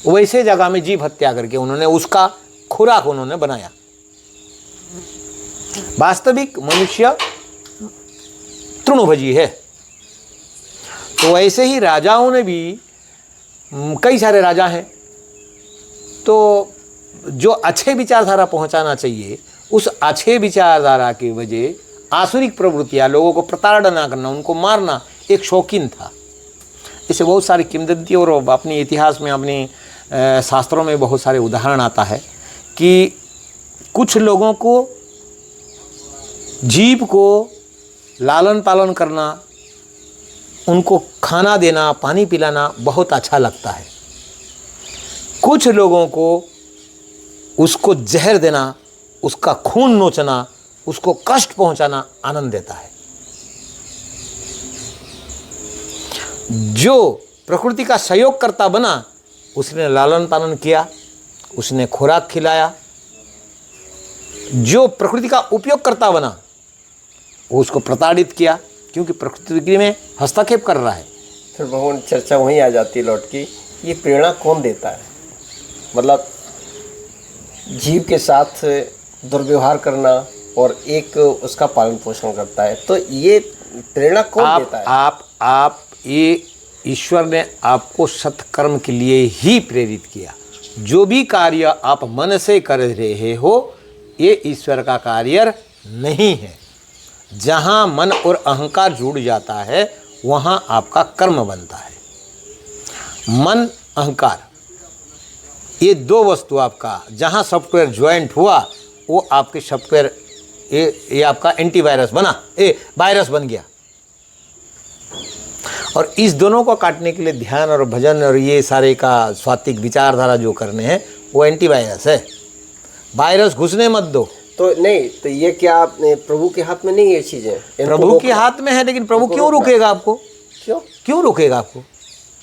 वैसे जगह में जीभ हत्या करके उन्होंने उसका खुराक उन्होंने बनाया। वास्तविक मनुष्य तृणभोजी है। तो ऐसे ही राजाओं ने भी, कई सारे राजा हैं, तो जो अच्छे विचारधारा पहुंचाना चाहिए उस अच्छे विचारधारा की वजह आसुरिक प्रवृत्तियाँ, लोगों को प्रताड़ना करना, उनको मारना एक शौकीन था। ऐसे बहुत सारी किंवदंती और अपने इतिहास में, अपने शास्त्रों में बहुत सारे उदाहरण आता है कि कुछ लोगों को जीभ को लालन पालन करना, उनको खाना देना, पानी पिलाना बहुत अच्छा लगता है। कुछ लोगों को उसको जहर देना, उसका खून नोचना, उसको कष्ट पहुंचाना आनंद देता है। जो प्रकृति का सहयोगकर्ता बना उसने लालन पालन किया, उसने खुराक खिलाया। जो प्रकृति का उपयोगकर्ता बना वो उसको प्रताड़ित किया, क्योंकि प्रकृति में हस्तक्षेप कर रहा है। फिर भगवान चर्चा वहीं आ जाती है लौट की, ये प्रेरणा कौन देता है? मतलब जीव के साथ दुर्व्यवहार करना और एक उसका पालन पोषण करता है, तो ये प्रेरणा कौन देता है? आप ये ईश्वर ने आपको सत्कर्म के लिए ही प्रेरित किया। जो भी कार्य आप मन से कर रहे हो ये ईश्वर का कार्य नहीं है। जहाँ मन और अहंकार जुड़ जाता है वहाँ आपका कर्म बनता है। मन, अहंकार, ये 2 वस्तु आपका जहाँ सॉफ्टवेयर ज्वाइंट हुआ वो आपके सॉफ्टवेयर ये आपका एंटीवायरस बना, वायरस बन गया। और इस दोनों को काटने के लिए ध्यान और भजन और ये सारे का स्वात्विक विचारधारा जो करने हैं वो एंटीवायरस है। वायरस घुसने मत दो। तो नहीं, तो ये क्या प्रभु के हाथ में नहीं है चीज़ें? प्रभु के हाथ में है, लेकिन प्रभु क्यों रोकेगा आपको? क्यों रोकेगा आपको?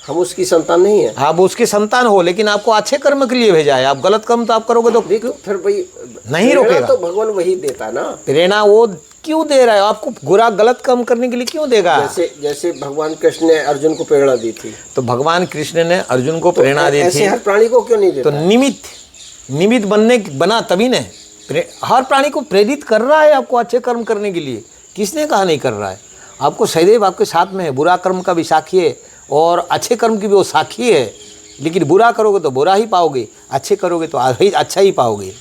हम उसकी संतान नहीं है। आप उसके संतान हो, लेकिन आपको अच्छे कर्म के लिए भेजा है। आप गलत कर्म तो आप करोगे तो फिर वही नहीं रोकेगा। तो भगवान वही देता है ना प्रेरणा। वो क्यों दे रहा है आपको? बुरा गलत काम करने के लिए क्यों देगा? जैसे भगवान कृष्ण ने अर्जुन को प्रेरणा दी थी, तो भगवान कृष्ण ने अर्जुन को प्रेरणा दी थी। ऐसे हर प्राणी को क्यों नहीं देता? तो निमित्त बना तभी ने। हर प्राणी को प्रेरित कर रहा है आपको अच्छे कर्म करने के लिए। किसने कहा नहीं कर रहा है? आपको सदैव आपके साथ में है। बुरा कर्म का भी साक्षी है और अच्छे कर्म की भी वो साक्षी है। लेकिन बुरा करोगे तो बुरा ही पाओगे, अच्छे करोगे तो अच्छा ही पाओगे।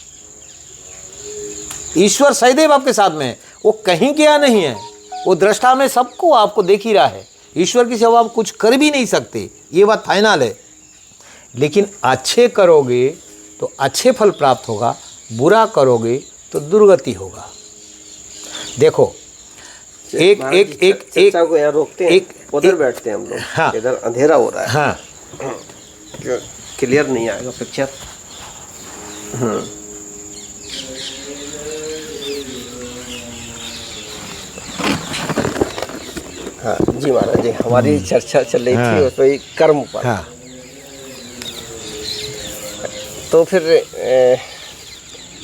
ईश्वर सदैव आपके साथ में है, वो कहीं गया नहीं है। वो दृष्टा में सबको आपको देख ही रहा है। ईश्वर की सेवा आप कुछ कर भी नहीं सकते, ये बात फाइनल है। लेकिन अच्छे करोगे तो अच्छे फल प्राप्त होगा, बुरा करोगे तो दुर्गति होगा। देखो एक को यहाँ रोकते हैं, उधर बैठते हैं हम लोग। हाँ, इधर अंधेरा हो रहा है। हाँ, क्लियर नहीं आएगा पिक्चर। हाँ जी महाराज जी, हमारी चर्चा चल रही थी उस पर कर्म पर। हाँ। तो फिर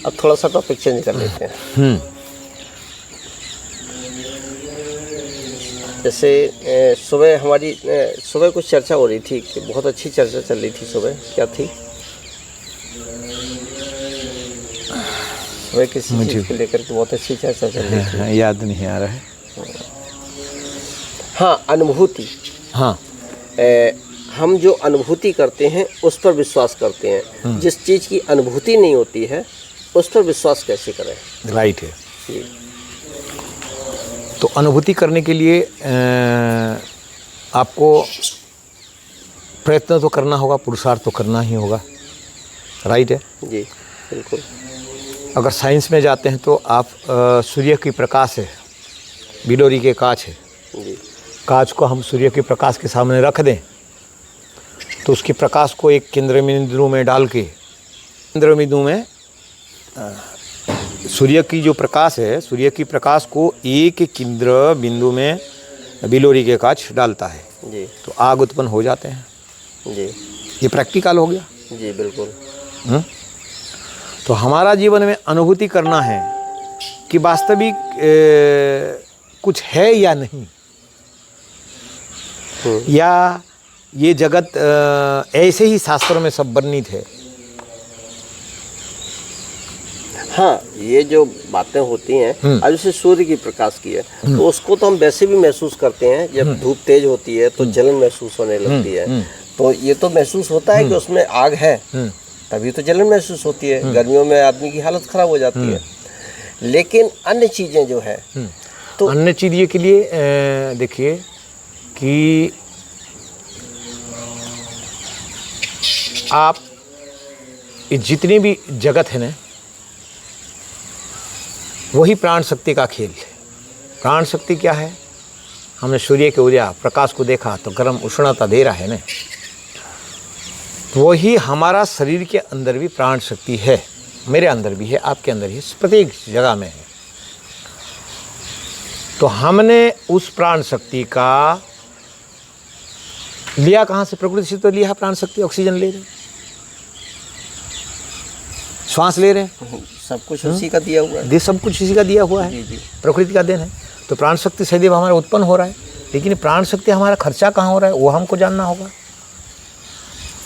अब थोड़ा सा टॉपिक चेंज कर लेते हैं। जैसे सुबह हमारी सुबह कुछ चर्चा हो रही थी कि बहुत अच्छी चर्चा चल रही थी सुबह। क्या थी सुबह? किसी चीज़ को लेकर के बहुत अच्छी चर्चा चल रही थी, याद नहीं आ रहा है। हाँ, अनुभूति। हाँ, हम जो अनुभूति करते हैं उस पर विश्वास करते हैं। जिस चीज़ की अनुभूति नहीं होती है उस पर विश्वास कैसे करें? राइट है। तो अनुभूति करने के लिए आपको प्रयत्न तो करना होगा, पुरुषार्थ तो करना ही होगा, राइट है जी बिल्कुल। अगर साइंस में जाते हैं तो आप सूर्य की प्रकाश है, बिलोरी के कांच है, जी कांच को हम सूर्य के प्रकाश के सामने रख दें तो उसकी प्रकाश को एक केंद्र बिंदु में डाल के, केंद्र बिंदु में सूर्य की जो प्रकाश है, सूर्य की प्रकाश को एक केंद्र बिंदु में बिलोरी के कांच डालता है जी, तो आग उत्पन्न हो जाते हैं जी ये प्रैक्टिकल हो गया। जी बिल्कुल। तो हमारा जीवन में अनुभूति करना है कि वास्तविक कुछ है या नहीं, या ये जगत ऐसे ही शास्त्रों में सब वर्णित है। हाँ, ये जो बातें होती हैं, अब जैसे सूर्य की प्रकाश की है तो उसको तो हम वैसे भी महसूस करते हैं, जब धूप तेज होती है तो जलन महसूस होने लगती है, तो ये तो महसूस होता है कि उसमें आग है, तभी तो जलन महसूस होती है। गर्मियों में आदमी की हालत खराब हो जाती है। लेकिन अन्य चीज़ें जो है तो अन्य चीज़ के लिए देखिए कि आप जितनी भी जगत है ना, वही प्राण शक्ति का खेल है। प्राण शक्ति क्या है? हमने सूर्य के ऊर्जा प्रकाश को देखा तो गर्म उष्णता दे रहा है ना, तो वही हमारा शरीर के अंदर भी प्राण शक्ति है, मेरे अंदर भी है, आपके अंदर भी है, प्रत्येक जगह में है। तो हमने उस प्राण शक्ति का लिया कहाँ से? प्रकृति से तो लिया प्राण शक्ति। ऑक्सीजन ले रहे, श्वास ले रहे हैं, सब कुछ उसी का दिया हुआ है। सब कुछ इसी का दिया हुआ है, जी जी, प्रकृति का देन है। तो प्राण शक्ति सदैव हमारा उत्पन्न हो रहा है, लेकिन प्राण शक्ति हमारा खर्चा कहाँ हो रहा है वो हमको जानना होगा।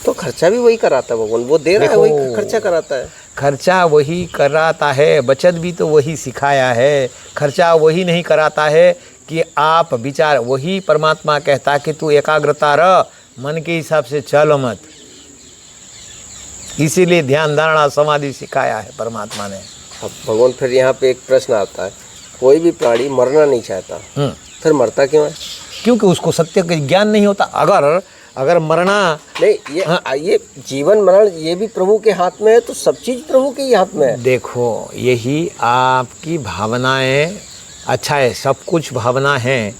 तो खर्चा भी वही कराता है भगवान, वो दे रहा है, वही खर्चा कराता है। खर्चा वही कराता है, बचत भी तो वही सिखाया है। खर्चा वही नहीं कराता है कि आप विचार, वही परमात्मा कहता है कि तू एकाग्रता रह, मन के हिसाब से चल मत। इसीलिए ध्यान धारणा समाधि सिखाया है परमात्मा ने। अब भगवान फिर यहाँ पे एक प्रश्न आता है, कोई भी प्राणी मरना नहीं चाहता, फिर मरता क्यों है? क्योंकि उसको सत्य का ज्ञान नहीं होता। अगर मरना नहीं, ये जीवन मरण ये भी प्रभु के हाथ में है, तो सब चीज प्रभु के ही हाथ में है। देखो, यही आपकी भावनाएं, अच्छा है सब कुछ भावना है,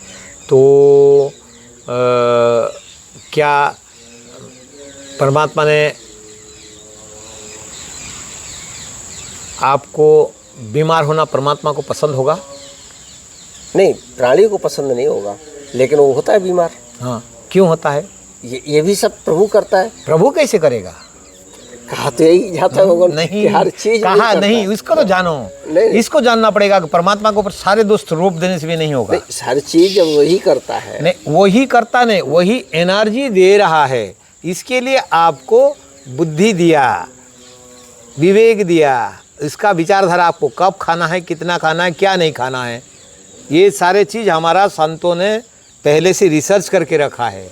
तो क्या परमात्मा ने आपको बीमार होना परमात्मा को पसंद होगा? नहीं, प्राणी को पसंद नहीं होगा, लेकिन वो होता है बीमार। हाँ, क्यों होता है? ये भी सब प्रभु करता है। प्रभु कैसे करेगा? कहा तो यही जाता है भगवान, नहीं, हर चीज कहा नहीं, इसको तो जानो। नहीं, इसको जानना पड़ेगा कि परमात्मा को सारे दोस्त रूप देने से भी नहीं होगा। हर चीज जब वही करता है, नहीं वही करता नहीं, वही एनर्जी दे रहा है। इसके लिए आपको बुद्धि दिया, विवेक दिया, इसका विचारधारा, आपको कब खाना है, कितना खाना है, क्या नहीं खाना है, ये सारे चीज़ हमारा संतों ने पहले से रिसर्च करके रखा है।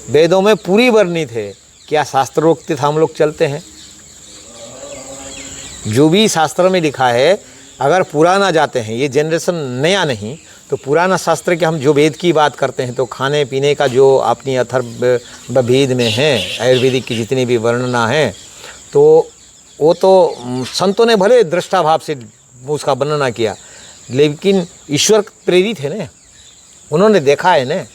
वेदों में पूरी वर्णित है। क्या शास्त्रोक्त हम लोग चलते हैं? जो भी शास्त्र में लिखा है, अगर पुराना जाते हैं, ये जनरेशन नया नहीं, तो पुराना शास्त्र के हम जो वेद की बात करते हैं, तो खाने पीने का जो अपनी अथर्ववेद में है, आयुर्वेदिक की जितनी भी वर्णना है, तो वो तो संतों ने भले दृष्टा भाव से उसका वर्णना किया, लेकिन ईश्वर प्रेरित है ना, उन्होंने देखा है ना।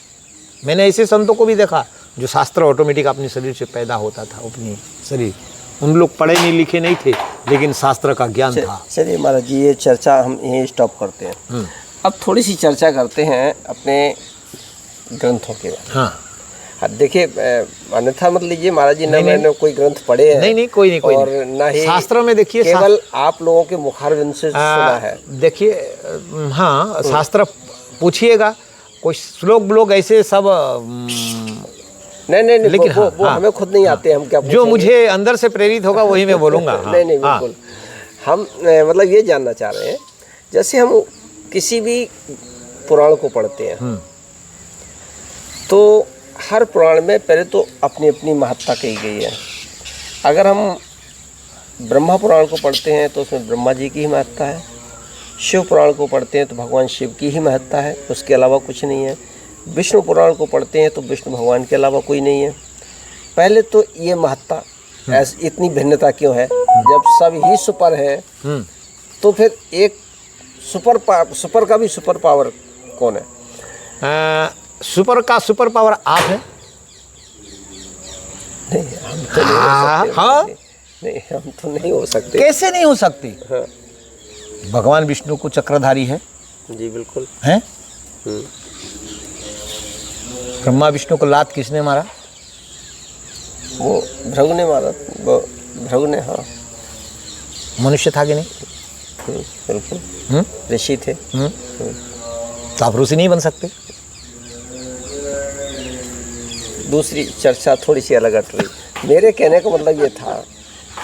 मैंने ऐसे संतों को भी देखा जो शास्त्र ऑटोमेटिक अपने शरीर से पैदा होता था, अपनी शरीर, उन लोग पढ़े नहीं लिखे नहीं थे, लेकिन शास्त्र का ज्ञान था। चलिए महाराज जी, ये चर्चा हम यहीं स्टॉप करते हैं। अब थोड़ी सी चर्चा करते हैं अपने ग्रंथों के बारे में। हाँ, देखिए, अन्यथा मत लीजिए महाराज जी, ना मैंने कोई ग्रंथ पढ़े हैं, नहीं कोई नहीं, और ना ही शास्त्र में देखिए, केवल आप लोगों के मुखारविंद से सुना है। देखिए, हाँ, शास्त्र पूछिएगा, कोई श्लोक ब्लोक ऐसे सब नहीं, लेकिन वो हमें खुद नहीं आते, हम क्या जो मुझे अंदर से प्रेरित होगा वही मैं बोलूँगा। नहीं, बिल्कुल। हम मतलब ये जानना चाह रहे हैं, जैसे हम किसी भी पुराण को पढ़ते हैं, तो हर पुराण में पहले तो अपनी अपनी महत्ता कही गई है। अगर हम ब्रह्मा पुराण को पढ़ते हैं तो उसमें ब्रह्मा जी की ही महत्ता है, शिव पुराण को पढ़ते हैं तो भगवान शिव की ही महत्ता है, उसके अलावा कुछ नहीं है। विष्णु पुराण को पढ़ते हैं तो विष्णु भगवान के अलावा कोई नहीं है। पहले तो ये महत्ता ऐसी इतनी भिन्नता क्यों है? जब सब ही सुपर है तो फिर एक सुपर का भी सुपर पावर कौन है? सुपर का सुपर पावर आप है। नहीं, हम तो नहीं हो सकते। हाँ? नहीं, हम तो नहीं हो सकते। कैसे नहीं हो सकती? हाँ। भगवान विष्णु को चक्रधारी है। जी बिल्कुल हैं? हम्म। ब्रह्मा विष्णु को लात किसने मारा? वो भृगु ने मारा। वो भृगु ने, हाँ। मनुष्य था कि नहीं? बिल्कुल ऋषि थे। तो आप ऋषि नहीं बन सकते। दूसरी चर्चा थोड़ी सी अलग हट रही। मेरे कहने का मतलब ये था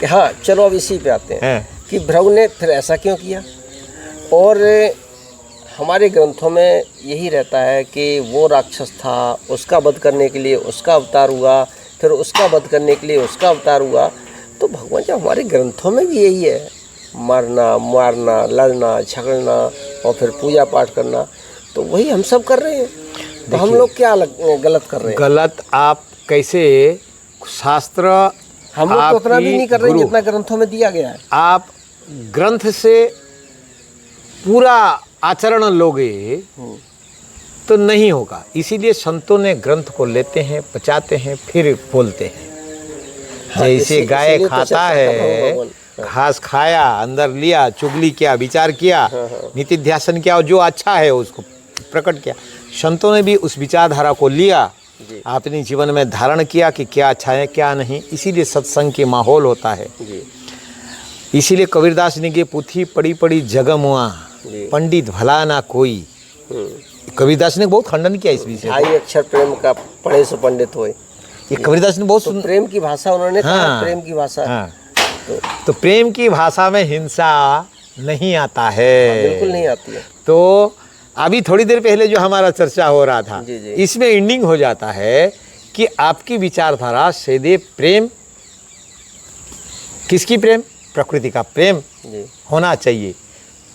कि हाँ चलो अब इसी पे आते हैं कि भृगु ने फिर ऐसा क्यों किया। और हमारे ग्रंथों में यही रहता है कि वो राक्षस था, उसका वध करने के लिए उसका अवतार हुआ, फिर उसका वध करने के लिए उसका अवतार हुआ। तो भगवान जब हमारे ग्रंथों में भी यही है, मारना मारना, लड़ना झगड़ना और फिर पूजा पाठ करना, तो वही हम सब कर रहे हैं। तो हम लोग क्या गलत कर रहे हैं? गलत आप कैसे? शास्त्र हम लोग तो उतना भी नहीं कर रहे जितना ग्रंथों में दिया गया है। आप ग्रंथ से पूरा आचरण लोगे तो नहीं होगा। इसीलिए संतों ने ग्रंथ को लेते हैं, पचाते हैं, फिर बोलते हैं। जैसे गाय खाता है, घास खाया, अंदर लिया, चुगली किया, विचार किया, नितिध्यासन किया और जो अच्छा है उसको प्रकट किया। संतों ने भी उस विचारधारा को लिया, अपने जीवन में धारण किया कि क्या अच्छा है क्या नहीं। इसीलिए सत्संग के माहौल होता है। इसीलिए कबीरदास ने की पुथी पड़ी पड़ी जगमुआ, पंडित भला ना कोई। कबीरदास ने बहुत खंडन किया इस विषय। ढाई अक्षर प्रेम का पढ़े सो पंडित होए। ये कबीरदास ने बहुत तो प्रेम की भाषा उन्होंने कहा, प्रेम की भाषा। हाँ। तो प्रेम की भाषा में हिंसा नहीं आता है। बिल्कुल नहीं आती है। तो अभी थोड़ी देर पहले जो हमारा चर्चा हो रहा था, इसमें एंडिंग हो जाता है कि आपकी विचारधारा सीधे प्रेम, किसकी प्रेम? प्रकृति का प्रेम होना चाहिए।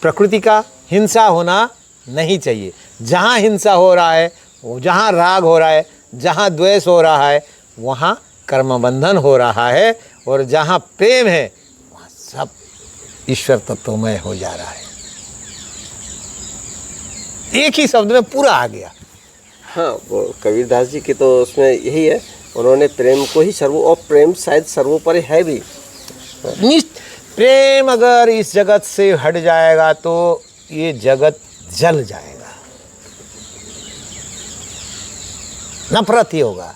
प्रकृति का हिंसा होना नहीं चाहिए। जहाँ हिंसा हो रहा है, जहाँ राग हो रहा है, जहाँ द्वेष हो रहा है, वहाँ कर्म बंधन हो रहा है। और जहाँ प्रेम है वहाँ सब ईश्वर तत्वमय हो जा रहा है। एक ही शब्द में पूरा आ गया। हाँ, वो कबीरदास जी की तो उसमें यही है, उन्होंने प्रेम को ही और प्रेम शायद सर्वोपरि है भी। प्रेम अगर इस जगत से हट जाएगा तो ये जगत जल जाएगा, नफरत ही होगा।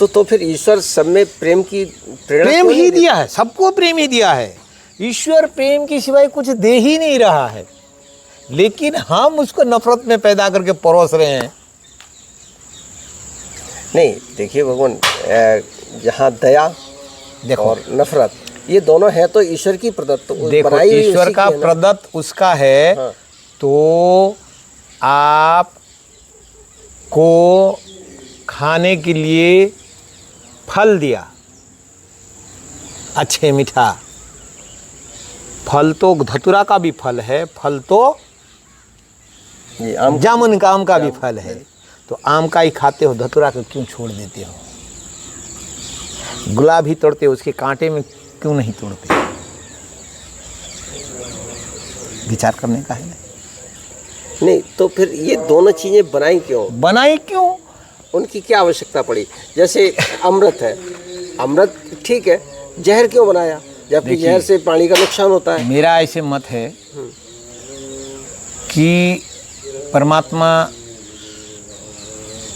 तो फिर ईश्वर सब में प्रेम की प्रेरणा प्रेम ही दिया है, सबको प्रेम ही दिया है। ईश्वर प्रेम के सिवाय कुछ दे ही नहीं रहा है, लेकिन हम उसको नफरत में पैदा करके परोस रहे हैं। नहीं, देखिए भगवान, जहाँ दया और नफरत ये दोनों है तो ईश्वर की प्रदत्त। देखो ईश्वर का प्रदत्त उसका है। हाँ। तो आप को खाने के लिए फल दिया, अच्छे मीठा फल, तो धतूरा का भी फल है, फल तो जामुन का, आम का भी फल है। तो आम का ही खाते हो, धतूरा को क्यों छोड़ देते हो? गुलाब ही तोड़ते हो, उसके कांटे में क्यों नहीं तोड़ते? विचार करने का है नहीं। तो फिर ये दोनों चीजें बनाई क्यों? उनकी क्या आवश्यकता पड़ी? जैसे अमृत है, अमृत ठीक है, जहर क्यों बनाया? जबकि जहर से पानी का नुकसान होता है। मेरा ऐसे मत है कि परमात्मा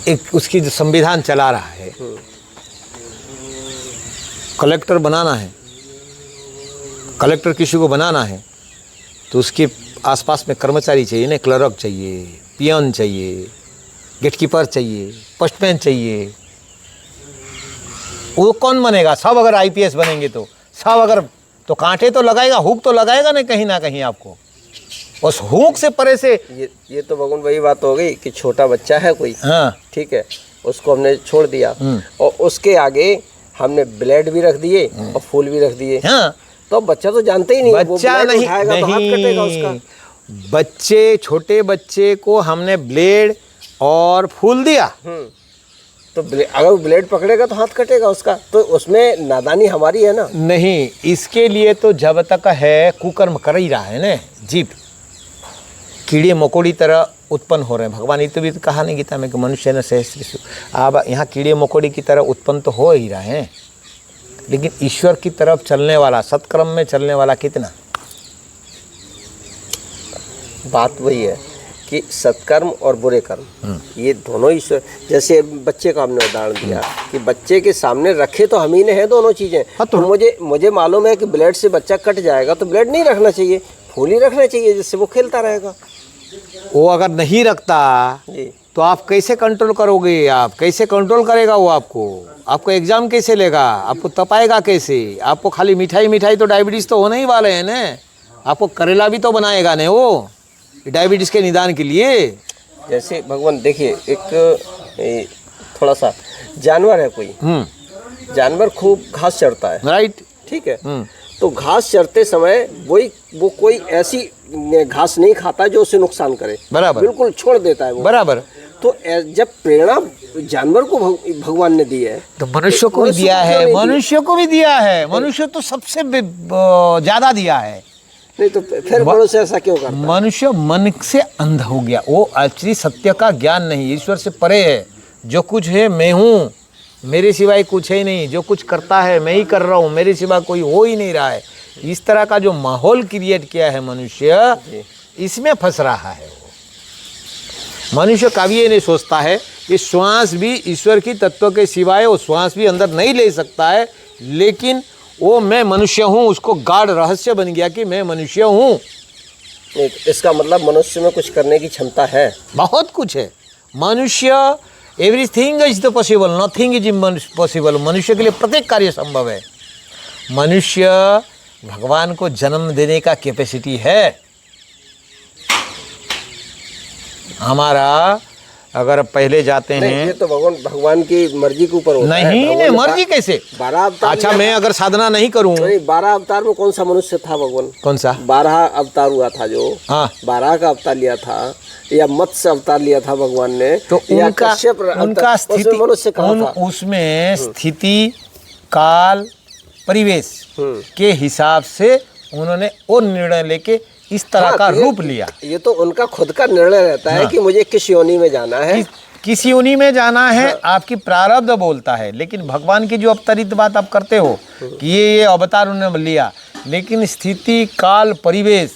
एक उसकी जो संविधान चला रहा है, कलेक्टर बनाना है, कलेक्टर किसी को बनाना है तो उसके आसपास में कर्मचारी चाहिए ना, क्लर्क चाहिए, पियन चाहिए, गेटकीपर चाहिए, पोस्टमैन चाहिए। वो कौन बनेगा? सब अगर आईपीएस बनेंगे तो सब अगर, तो कांटे तो लगाएगा, हुक तो लगाएगा ना कहीं आपको। उस हुक से परे से ये तो भगवान वही बात हो गई कि छोटा बच्चा है कोई, हाँ ठीक है, उसको हमने छोड़ दिया और उसके आगे हमने ब्लेड भी रख दिए और फूल भी रख दिए। हाँ। तो बच्चा तो जानते ही नहीं, वो बच्चा ब्लेड नहीं उठाएगा तो हाथ कटेगा उसका। नहीं, बच्चे, छोटे बच्चे को हमने ब्लेड और फूल दिया, तो अगर वो ब्लेड पकड़ेगा तो हाथ कटेगा उसका, तो उसमें नादानी हमारी है ना। नहीं, इसके लिए तो जब तक है कुकर्म कर ही रहा है ना, जीव कीड़े मकोड़ी तरह उत्पन्न हो रहे हैं। भगवान ये तो भी कहा नहीं गीता में कि मनुष्य न सहस्त्र, आप यहाँ कीड़े मकोड़ी की तरह उत्पन्न तो हो ही रहे हैं, लेकिन ईश्वर की तरफ चलने वाला, सत्कर्म में चलने वाला कितना? बात वही है कि सत्कर्म और बुरे कर्म ये दोनों ईश्वर, जैसे बच्चे का हमने उदाहरण दिया कि बच्चे के सामने रखे तो हम ही ने हैं दोनों चीज़ें। हाँ, तो मुझे मालूम है कि ब्लेड से बच्चा कट जाएगा, तो ब्लेड नहीं रखना चाहिए, फूल ही रखना चाहिए, जिससे वो खेलता रहेगा। वो अगर नहीं रखता जी, तो आप कैसे कंट्रोल करोगे? आप कैसे कंट्रोल करेगा वो आपको एग्जाम कैसे लेगा? आपको तपाएगा कैसे? आपको खाली मिठाई तो डायबिटीज़ तो होने ही वाले हैं ना, आपको करेला भी तो बनाएगा ना वो डायबिटीज़ के निदान के लिए। जैसे भगवान देखिए, एक थोड़ा सा जानवर है कोई, जानवर खूब घास चरता है, राइट, ठीक है। तो घास चरते समय वो कोई ऐसी घास नहीं खाता जो उसे नुकसान करे, बराबर, बिल्कुल छोड़ देता है वो, बराबर। तो जब प्रेरणा जानवर को भगवान ने दी है, तो मनुष्य को भी दिया है, मनुष्य को भी दिया है, मनुष्य तो सबसे ज्यादा दिया है। नहीं तो फिर मनुष्य ऐसा क्यों करता है? मनुष्य मन से अंध हो गया, वो एक्चुअली सत्य का ज्ञान नहीं, ईश्वर से परे है। जो कुछ है मैं हूँ, मेरे सिवाय कुछ है ही नहीं, जो कुछ करता है मैं ही कर रहा हूँ, मेरे सिवा कोई हो ही नहीं रहा है। इस तरह का जो माहौल क्रिएट किया है मनुष्य, इसमें फंस रहा है। मनुष्य कभी ये नहीं सोचता है कि श्वास भी ईश्वर की तत्व के सिवाय वो श्वास भी अंदर नहीं ले सकता है, लेकिन वो मैं मनुष्य हूँ, उसको गाढ़ रहस्य बन गया कि मैं मनुष्य हूँ। इसका मतलब मनुष्य में कुछ करने की क्षमता है, बहुत कुछ है। मनुष्य, everything is the possible, nothing is impossible. मनुष्य के लिए प्रत्येक कार्य संभव है। मनुष्य भगवान को जन्म देने का कैपेसिटी है। हमारा अगर पहले जाते हैं, ये तो भगवान की मर्जी के ऊपर होता है। नहीं, मर्जी कैसे? 12 अवतार। अच्छा, मैं अगर साधना नहीं करूं, 12 अवतार में कौन सा मनुष्य था भगवान? कौन सा? 12 अवतार हुआ था जो, हाँ, 12 का अवतार लिया था, या मत्स्य अवतार लिया था भगवान ने, तो उनका स्थिति, मनुष्य कहाँ था? उसमें स्थिति, काल, परिवेश के हिसाब से उन्होंने वो निर्णय लेके इस तरह का रूप लिया। ये तो उनका खुद का निर्णय रहता है कि मुझे किस योनि में जाना है, किस योनि में जाना है, आपकी प्रारब्ध बोलता है। लेकिन भगवान की जो अवतरित बात आप करते हो कि ये अवतार उन्होंने लिया, लेकिन स्थिति, काल, परिवेश,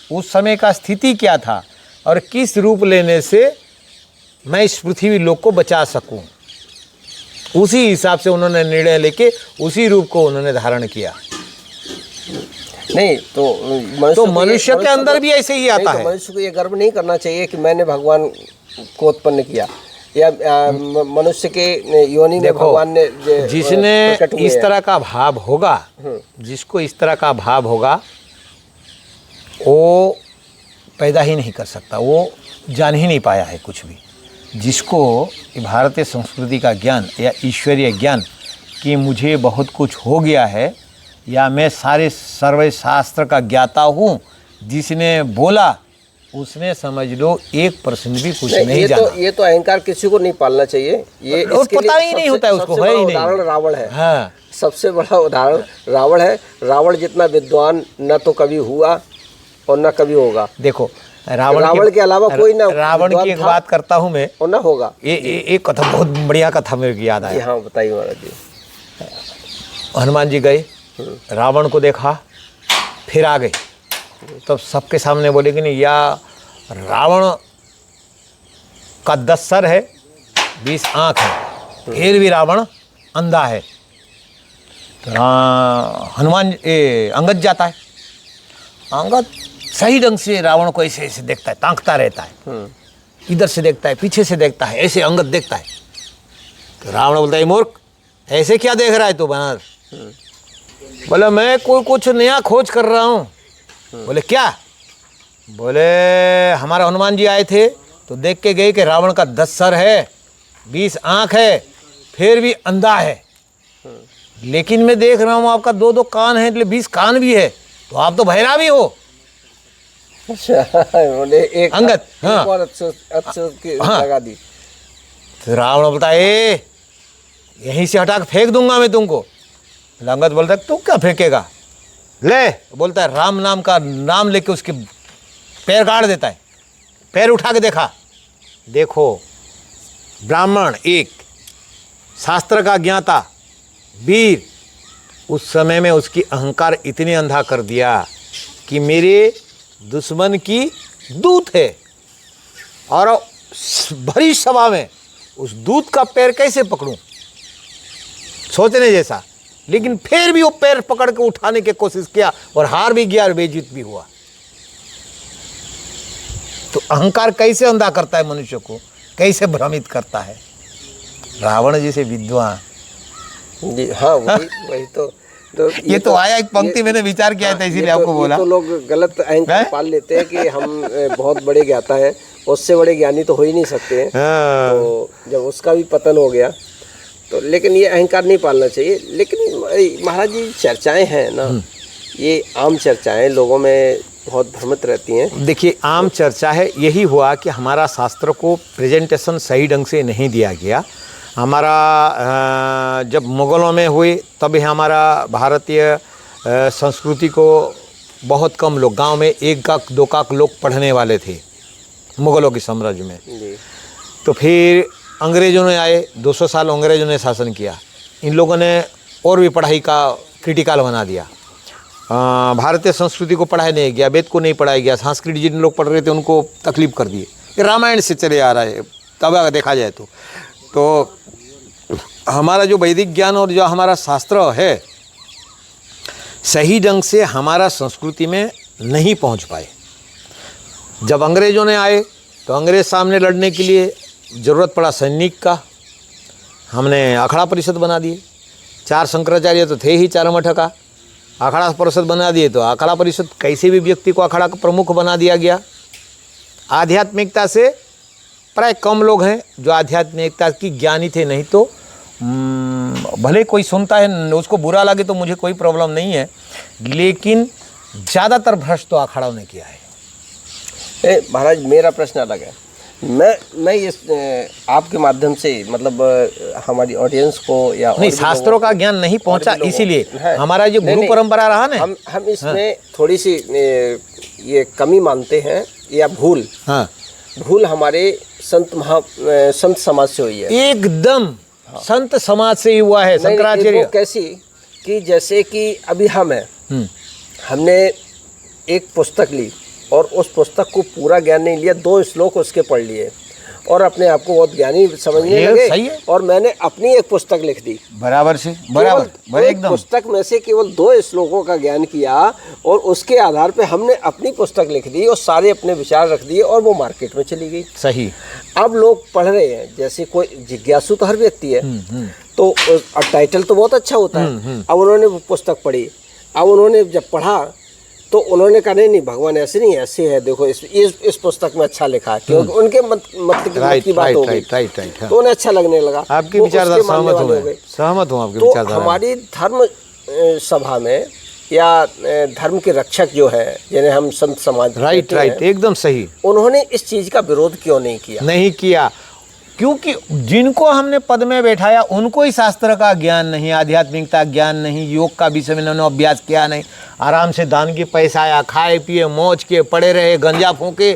उस समय का स्थिति क्या था और किस रूप लेने से मैं इस पृथ्वी लोक को बचा सकूं, उसी हिसाब से उन्होंने निर्णय लेके उसी रूप को उन्होंने धारण किया। नहीं तो मनुष्य के अंदर भी ऐसे ही आता है। मनुष्य को ये गर्व नहीं करना चाहिए कि मैंने भगवान को उत्पन्न किया, या मनुष्य के योनि में भगवान ने, जिसने इस तरह का भाव होगा, जिसको इस तरह का भाव होगा, वो पैदा ही नहीं कर सकता, वो जान ही नहीं पाया है कुछ भी। जिसको भारतीय संस्कृति का ज्ञान या ईश्वरीय ज्ञान कि मुझे बहुत कुछ हो गया है, या मैं सारे सर्वशास्त्र का ज्ञाता हूँ, जिसने बोला उसने समझ लो 1% भी कुछ नहीं जाना। ये तो अहंकार किसी को नहीं पालना चाहिए। ये पता ही नहीं होता है उसको, है ही नहीं। उदाहरण रावण है। हाँ, सबसे बड़ा उदाहरण रावण है। रावण जितना विद्वान न तो कभी हुआ और न कभी होगा। देखो, रावण के अलावा कोई ना, रावण की एक बात करता हूँ मैं, और ना होगा। एक कथा, बहुत बढ़िया कथा मेरे को याद आया। हाँ बताइए महाराज जी। हनुमान जी गए, रावण को देखा, फिर आ गए, तो सबके सामने बोले कि नहीं, या रावण का 10 सर है, 20 आँख है, फिर भी रावण अंधा है। तो अंगद जाता है, अंगद सही ढंग से रावण को ऐसे ऐसे देखता है, ताकता रहता है, इधर से देखता है, पीछे से देखता है, ऐसे अंगद देखता है। तो रावण बोलता है, मूर्ख, ऐसे क्या देख रहा है तू बानर? बोले मैं कोई कुछ नया खोज कर रहा हूँ। बोले क्या? बोले हमारा हनुमान जी आए थे तो देख के गए कि रावण का 10 सर है, 20 आँख है, फिर भी अंधा है। लेकिन मैं देख रहा हूँ आपका 2-2 कान है, इसलिए 20 कान भी है, तो आप तो भैरा भी हो। उन्होंने एक अंगद, एक हाँ। और अच्छे की हाँ। लगा दी। तो रावण बोलता है यहीं से हटा के फेंक दूंगा मैं तुमको। अंगद बोलता है तू क्या फेंकेगा, ले। बोलता है राम नाम का नाम लेके उसके पैर गाड़ देता है। पैर उठा के देखा, देखो ब्राह्मण एक, शास्त्र का ज्ञाता, वीर, उस समय में उसकी अहंकार इतने अंधा कर दिया कि मेरे दुश्मन की दूत है, और भरी सभा में उस दूत का पैर कैसे पकड़ूं, सोचने जैसा। लेकिन फिर भी वो पैर पकड़ के उठाने की कोशिश किया और हार भी गया और बेइज्जत भी हुआ। तो अहंकार कैसे अंधा करता है मनुष्य को, कैसे भ्रमित करता है। रावण जैसे विद्वान जी हाँ, वही तो ये तो आया एक पंक्ति मैंने विचार किया था, इसीलिए आपको बोला। तो लोग गलत अहंकार पाल लेते हैं कि हम बहुत बड़े ज्ञाता हैं, उससे बड़े ज्ञानी तो हो ही नहीं सकते हैं। तो जब उसका भी पतन हो गया तो, लेकिन ये अहंकार नहीं पालना चाहिए। लेकिन महाराज जी चर्चाएं हैं ना, ये आम चर्चाएं लोगों में बहुत भ्रमित रहती हैं। देखिए आम चर्चा है, यही हुआ कि हमारा शास्त्र को प्रेजेंटेशन सही ढंग से नहीं दिया गया। हमारा जब मुग़लों में हुए तब हमारा भारतीय संस्कृति को बहुत कम लोग, गांव में 1-2 लोग पढ़ने वाले थे मुग़लों के साम्राज्य में। तो फिर अंग्रेज़ों ने आए, 200 साल अंग्रेज़ों ने शासन किया। इन लोगों ने और भी पढ़ाई का क्रिटिकल बना दिया। भारतीय संस्कृति को पढ़ाया नहीं गया, वेद को नहीं पढ़ाया गया, संस्कृत जिन लोग पढ़ रहे थे उनको तकलीफ कर दिए। ये रामायण से चले आ रहा है तब अगर देखा जाए तो हमारा जो वैदिक ज्ञान और जो हमारा शास्त्र है सही ढंग से हमारा संस्कृति में नहीं पहुंच पाए। जब अंग्रेज़ों ने आए तो अंग्रेज़ सामने लड़ने के लिए ज़रूरत पड़ा सैनिक का, हमने अखाड़ा परिषद बना दिए। 4 शंकराचार्य तो थे ही, 4 मठ का अखाड़ा परिषद बना दिए। तो अखाड़ा परिषद कैसे भी व्यक्ति को अखाड़ा का प्रमुख बना दिया गया। आध्यात्मिकता से प्राय कम लोग हैं जो आध्यात्मिकता की ज्ञानी थे, नहीं तो भले कोई सुनता है उसको बुरा लगे तो मुझे कोई प्रॉब्लम नहीं है, लेकिन ज़्यादातर भ्रष्ट तो अखाड़ों ने किया है। महाराज मेरा प्रश्न अलग है। मैं इस आपके माध्यम से मतलब हमारी ऑडियंस को या नहीं, शास्त्रों का ज्ञान नहीं पहुंचा, इसीलिए हमारा जो गुरु परंपरा रहा ना, हम इसमें थोड़ी सी ये कमी मानते हैं या भूल। हाँ, भूल हमारे संत समाज से हुई है। एकदम संत समाज से ही हुआ है। शंकराचार्य कैसी कि जैसे कि अभी हमने एक पुस्तक ली और उस पुस्तक को पूरा ज्ञान नहीं लिया, 2 श्लोक उसके पढ़ लिए और अपने आप को बहुत ज्ञानी समझने लगे। सही है। और मैंने अपनी एक पुस्तक लिख दी, बराबर से बराबर, एकदम पुस्तक में से केवल 2 श्लोकों का ज्ञान किया और उसके आधार पे हमने अपनी पुस्तक लिख दी और सारे अपने विचार रख दिए और वो मार्केट में चली गई। सही। अब लोग पढ़ रहे हैं, जैसे कोई जिज्ञासु तो हर व्यक्ति है, तो टाइटल तो बहुत अच्छा होता है। अब उन्होंने वो पुस्तक पढ़ी, अब उन्होंने जब पढ़ा तो उन्होंने कहा नहीं गभगवान ऐसे नहीं, ऐसे है, देखो इस पुस्तक में अच्छा लिखा है, क्योंकि उनके मत की बात हो गई, तो उन्हें अच्छा लगने लगा। आपकी विचारधारा सहमत हूँ आपकी विचारधारा। हमारी धर्म सभा में या धर्म के रक्षक जो है, जिन्हें हम संत समाज, राइट एकदम सही, उन्होंने इस चीज का विरोध क्यों नहीं किया? क्योंकि जिनको हमने पद में बैठाया उनको ही शास्त्र का ज्ञान नहीं, आध्यात्मिकता ज्ञान नहीं, योग का विषय में उन्होंने अभ्यास किया नहीं, आराम से दान की पैसा आया, खाए पिए मौज के पड़े रहे, गंजा फूके।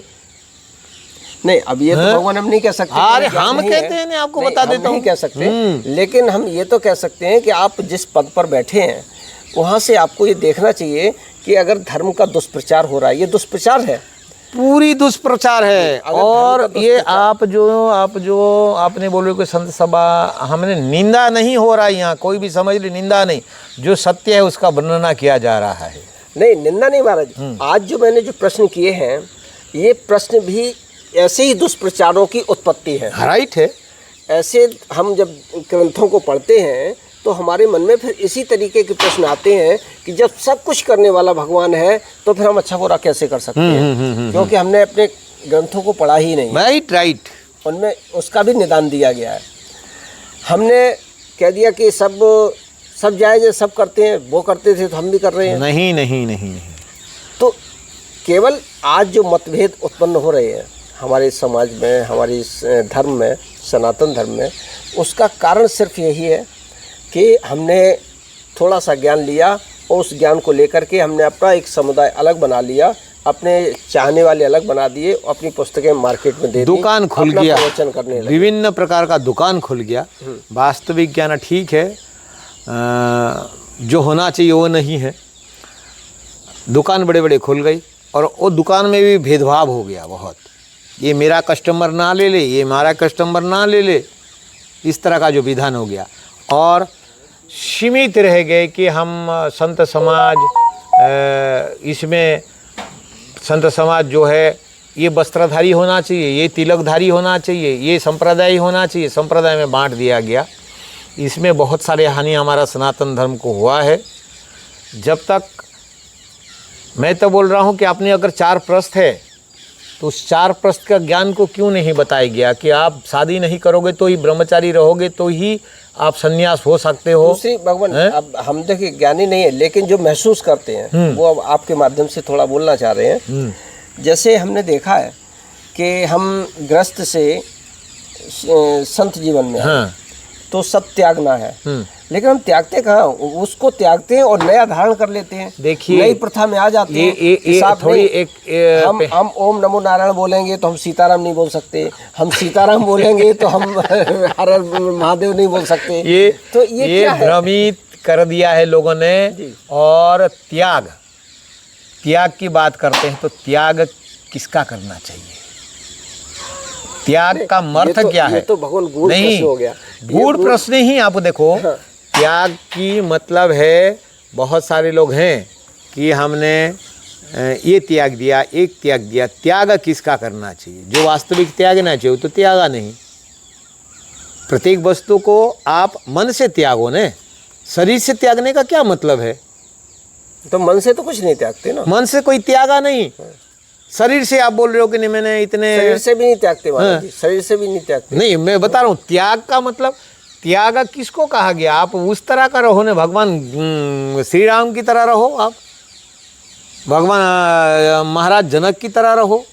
नहीं, अब ये तो भगवान हम नहीं कह सकते। अरे हम कहते हैं, नहीं आपको बता देता हूँ, नहीं कह सकते, लेकिन हम ये तो कह सकते हैं कि आप जिस पद पर बैठे हैं वहाँ से आपको ये देखना चाहिए कि अगर धर्म का दुष्प्रचार हो रहा है, ये दुष्प्रचार है, पूरी दुष्प्रचार है। और ये आप जो आपने बोले कि संत सभा, हमने निंदा नहीं हो रहा है, यहाँ कोई भी समझ ली निंदा नहीं, जो सत्य है उसका वर्णना किया जा रहा है। नहीं, निंदा नहीं महाराज। आज जो मैंने जो प्रश्न किए हैं, ये प्रश्न भी ऐसे ही दुष्प्रचारों की उत्पत्ति है। राइट है। ऐसे हम जब ग्रंथों को पढ़ते हैं तो हमारे मन में फिर इसी तरीके के प्रश्न आते हैं कि जब सब कुछ करने वाला भगवान है तो फिर हम अच्छा बुरा कैसे कर सकते हैं, क्योंकि हमने अपने ग्रंथों को पढ़ा ही नहीं। राइट। उनमें उसका भी निदान दिया गया है। हमने कह दिया कि सब सब जायज़ है, सब करते हैं, वो करते थे तो हम भी कर रहे हैं। नहीं नहीं नहीं नहीं। तो केवल आज जो मतभेद उत्पन्न हो रहे हैं हमारे समाज में, हमारी इस धर्म में, सनातन धर्म में, उसका कारण सिर्फ यही है कि हमने थोड़ा सा ज्ञान लिया और उस ज्ञान को लेकर के हमने अपना एक समुदाय अलग बना लिया, अपने चाहने वाले अलग बना दिए, अपनी पुस्तकें मार्केट में दे दी, दुकान खुल अपना गया, प्रवचन करने लगे। विभिन्न प्रकार का दुकान खुल गया। वास्तविक ज्ञान ठीक है, जो होना चाहिए वो नहीं है। दुकान बड़े बड़े खुल गई और वो दुकान में भी भेदभाव हो गया बहुत। ये मेरा कस्टमर ना ले ले, ये हमारा कस्टमर ना ले ले, इस तरह का जो विधान हो गया। और सीमित रह गए कि हम संत समाज, इसमें संत समाज जो है ये वस्त्रधारी होना चाहिए, ये तिलकधारी होना चाहिए, ये संप्रदाय होना चाहिए, संप्रदाय में बांट दिया गया। इसमें बहुत सारे हानि हमारा सनातन धर्म को हुआ है। जब तक मैं तो बोल रहा हूँ कि आपने अगर 4 प्रस्थ है तो उस 4 प्रस्थ का ज्ञान को क्यों नहीं बताया गया कि आप शादी नहीं करोगे तो ही, ब्रह्मचारी रहोगे तो ही आप संन्यास हो सकते हो। दूसरी भगवान, अब हम देखिए ज्ञानी नहीं है, लेकिन जो महसूस करते हैं वो अब आपके माध्यम से थोड़ा बोलना चाह रहे हैं। जैसे हमने देखा है कि हम ग्रस्त से संत जीवन में हाँ। तो सब त्यागना है, लेकिन हम त्यागते कहाँ, उसको त्यागते हैं और नया धारण कर लेते हैं। देखिए, नई प्रथा में आ जाते हैं। ये थोड़ी हम ओम नमो नारायण बोलेंगे तो हम सीताराम नहीं बोल सकते, हम सीताराम बोलेंगे तो हम हर हर महादेव नहीं बोल सकते। ये तो ये क्या है? भ्रमित कर दिया है लोगों ने। और त्याग की बात करते हैं तो त्याग किसका करना चाहिए? त्याग का अर्थ क्या है? ये तो भगवान गूढ़ प्रश्न हो गया। गूढ़ प्रश्न ही आप देखो। त्याग की मतलब है, बहुत सारे लोग हैं कि हमने ये त्याग दिया, एक त्याग दिया। त्याग किसका करना चाहिए? जो वास्तविक त्यागना चाहिए तो त्यागा नहीं। प्रत्येक वस्तु को आप मन से त्यागो ने, शरीर से त्यागने का क्या मतलब है? तो मन से तो कुछ नहीं त्यागते ना। मन से कोई त्यागा नहीं। शरीर से आप बोल रहे हो कि नहीं मैंने इतने, शरीर से भी नहीं त्यागते महाराज जी, शरीर से भी नहीं त्यागते। नहीं, मैं बता रहा हूँ त्याग का मतलब, त्याग किसको कहा गया? आप उस तरह का रहो ना, भगवान श्री राम की तरह रहो, आप भगवान महाराज जनक की तरह रहो।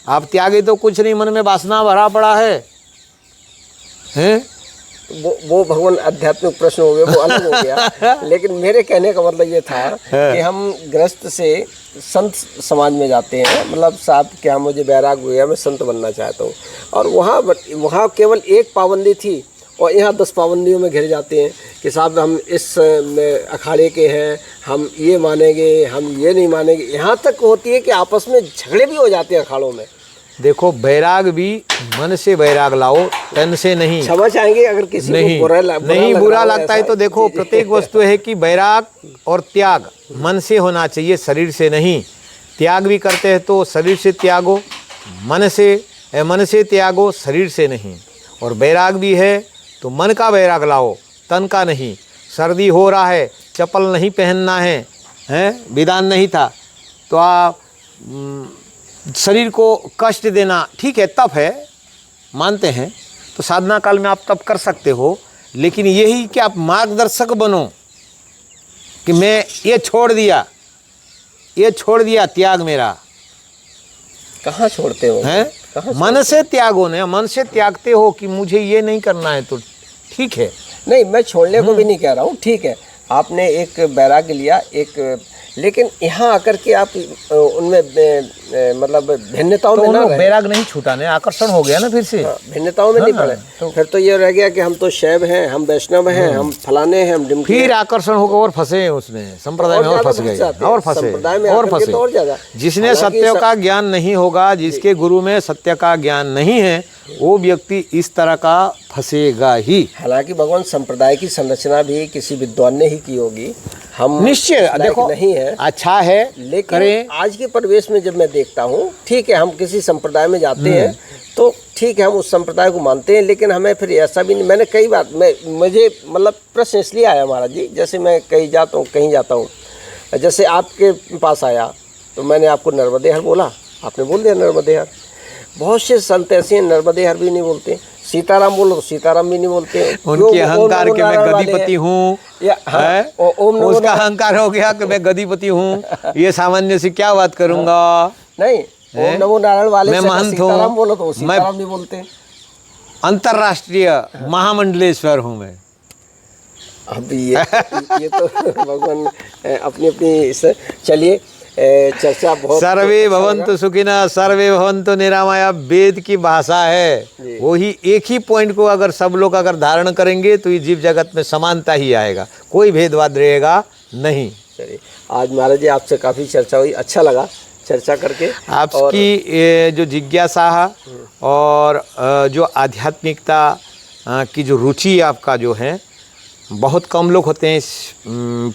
आप त्यागे तो कुछ नहीं, मन में वासना भरा पड़ा है, हैं? वो भगवान आध्यात्मिक प्रश्न हो गए, वो अलग हो गया। लेकिन मेरे कहने का मतलब ये था कि हम ग्रस्त से संत समाज में जाते हैं, मतलब साहब क्या मुझे बैराग हो गया, मैं संत बनना चाहता हूँ, और वहाँ केवल एक पाबंदी थी और यहाँ 10 पाबंदियों में घिर जाते हैं कि साहब हम इस अखाड़े के हैं, हम ये मानेंगे, हम ये नहीं मानेंगे। यहाँ तक होती है कि आपस में झगड़े भी हो जाते हैं अखाड़ों में। देखो, बैराग भी मन से बैराग लाओ, तन से नहीं। क्षमा चाहेंगे अगर किसी नहीं, को बुरा लगता है तो देखो, प्रत्येक वस्तु है कि बैराग और त्याग मन से होना चाहिए, शरीर से नहीं। त्याग भी करते हैं तो शरीर से त्यागो, मन से त्यागो, शरीर से नहीं। और बैराग भी है तो मन का बैराग लाओ, तन का नहीं। सर्दी हो रहा है, चप्पल नहीं पहनना है, विधान नहीं था तो आप शरीर को कष्ट देना ठीक है, तप है, मानते हैं, तो साधना काल में आप तप कर सकते हो। लेकिन यही कि आप मार्गदर्शक बनो कि मैं ये छोड़ दिया त्याग मेरा। कहाँ छोड़ते हो? हैं? मन से त्यागो ने, मन से त्यागते हो कि मुझे ये नहीं करना है तो ठीक है। नहीं, मैं छोड़ने को भी नहीं कह रहा हूँ, ठीक है, आपने एक वैराग्य लिया, एक, लेकिन यहाँ आकर के आप उनमें मतलब भिन्नताओं में ना रहे। बैराग नहीं छूटा ने, आकर्षण हो गया ना फिर से। भिन्नताओं में नहीं पड़े तो फिर तो ये रह गया कि हम तो शैव हैं, हम वैष्णव हैं, हम फलाने हैं, हम ढिमके। फिर आकर्षण होकर और फंसे उसमें, संप्रदाय में और फंस गए, और फंसे। जिसने सत्य का ज्ञान नहीं होगा, जिसके गुरु में सत्य का ज्ञान नहीं है, वो व्यक्ति इस तरह का फंसेगा ही। हालांकि भगवान संप्रदाय की संरचना भी किसी विद्वान ने ही की होगी, हम निश्चय देखो नहीं है, अच्छा है, लेकिन करें। आज के परिवेश में जब मैं देखता हूँ, ठीक है, हम किसी संप्रदाय में जाते हैं तो ठीक है, हम उस संप्रदाय को मानते हैं, लेकिन हमें फिर ऐसा भी नहीं। मैंने कई बार मुझे मतलब प्रश्न इसलिए आया महाराज जी, जैसे मैं कहीं जाता हूँ, जैसे आपके पास आया तो मैंने आपको नर्मदे हर बोला, आपने बोल दिया नर्मदे हर। बहुत से संत ऐसे हैं नर्मदे हर भी नहीं बोलते, सीताराम बोलो तो सीताराम भी नहीं बोलते। उनके अहंकार के मैं गदिपति हूँ, हाँ, है? ओम नमो उसका अहंकार हो गया कि मैं गदिपति हूँ, ये सामान्य से क्या बात करूंगा। नहीं, ओम नमो नारायण वाले मैं से महंत हूँ, सीताराम बोलो तो मैं सीताराम नहीं बोलते। अंतर्राष्ट्रीय महामंडलेश्वर हूँ मैं। अब ये तो भगवान अपनी अपनी चलिए चर्चा बहुत सर्वे अच्छा भवन्तु सुखिनः सर्वे भवन्तु निरामया वेद की भाषा है। जी। वही एक ही पॉइंट को अगर सब लोग अगर धारण करेंगे तो ये जीव जगत में समानता ही आएगा, कोई भेदभाव रहेगा नहीं। चलिए, आज महाराज जी आपसे काफ़ी चर्चा हुई, अच्छा लगा चर्चा करके। आपकी ये जो जिज्ञासा है और जो आध्यात्मिकता की जो रुचि आपका जो है, बहुत कम लोग होते हैं इस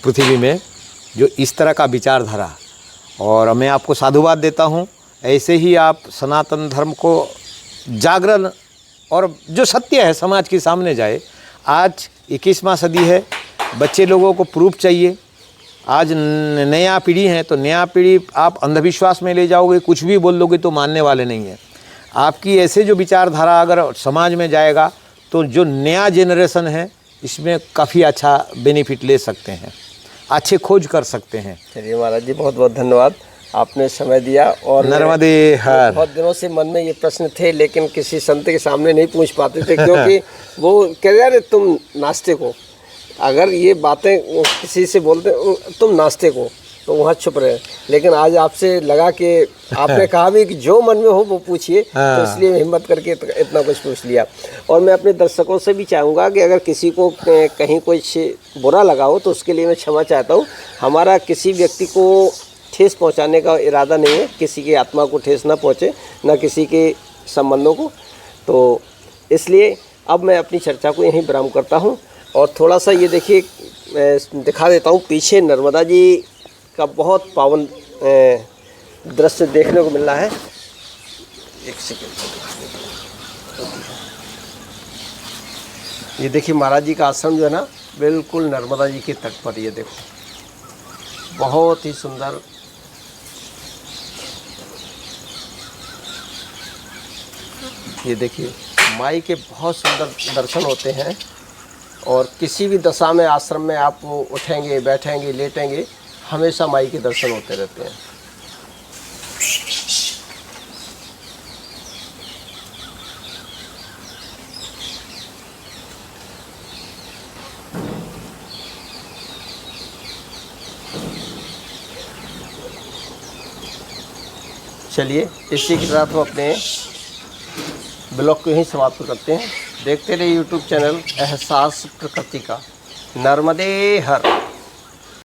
पृथ्वी में जो इस तरह का विचारधारा, और मैं आपको साधुवाद देता हूँ। ऐसे ही आप सनातन धर्म को जागरण और जो सत्य है समाज के सामने जाए। आज 21वां सदी है, बच्चे लोगों को प्रूफ चाहिए। आज नया पीढ़ी है तो नया पीढ़ी आप अंधविश्वास में ले जाओगे, कुछ भी बोल दोगे तो मानने वाले नहीं है। आपकी ऐसे जो विचारधारा अगर समाज में जाएगा तो जो नया जेनरेशन है इसमें काफ़ी अच्छा बेनिफिट ले सकते हैं, अच्छे खोज कर सकते हैं। चलिए महाराज जी, बहुत बहुत धन्यवाद, आपने समय दिया। और नर्मदे हर। बहुत दिनों से मन में ये प्रश्न थे लेकिन किसी संत के सामने नहीं पूछ पाते थे, क्योंकि वो कह रहे अरे तुम नास्तिक हो, अगर ये बातें किसी से बोलते तुम नास्तिक हो तो वहाँ छुप रहे। लेकिन आज आपसे लगा कि आपने कहा भी कि जो मन में हो वो पूछिए, तो इसलिए हिम्मत करके इतना कुछ पूछ लिया। और मैं अपने दर्शकों से भी चाहूँगा कि अगर किसी को कहीं कुछ बुरा लगा हो तो उसके लिए मैं क्षमा चाहता हूँ। हमारा किसी व्यक्ति को ठेस पहुँचाने का इरादा नहीं है, किसी की आत्मा को ठेस ना पहुँचे, ना किसी के संबंधों को। तो इसलिए अब मैं अपनी चर्चा को यहीं विराम करता हूँ। और थोड़ा सा ये देखिए, मैं दिखा देता हूँ, पीछे नर्मदा जी का बहुत पावन दृश्य देखने को मिल रहा है। एक सेकंड, ये देखिए महाराज जी का आश्रम जो है ना, बिल्कुल नर्मदा जी के तट पर। ये देखो, बहुत ही सुंदर। ये देखिए, माई के बहुत सुंदर दर्शन होते हैं। और किसी भी दशा में आश्रम में आप उठेंगे, बैठेंगे, लेटेंगे, हमेशा माई के दर्शन होते रहते हैं। चलिए, इसी के साथ हम अपने ब्लॉग को यहीं समाप्त करते हैं। देखते रहिए यूट्यूब चैनल एहसास प्रकृति का। नर्मदे हर।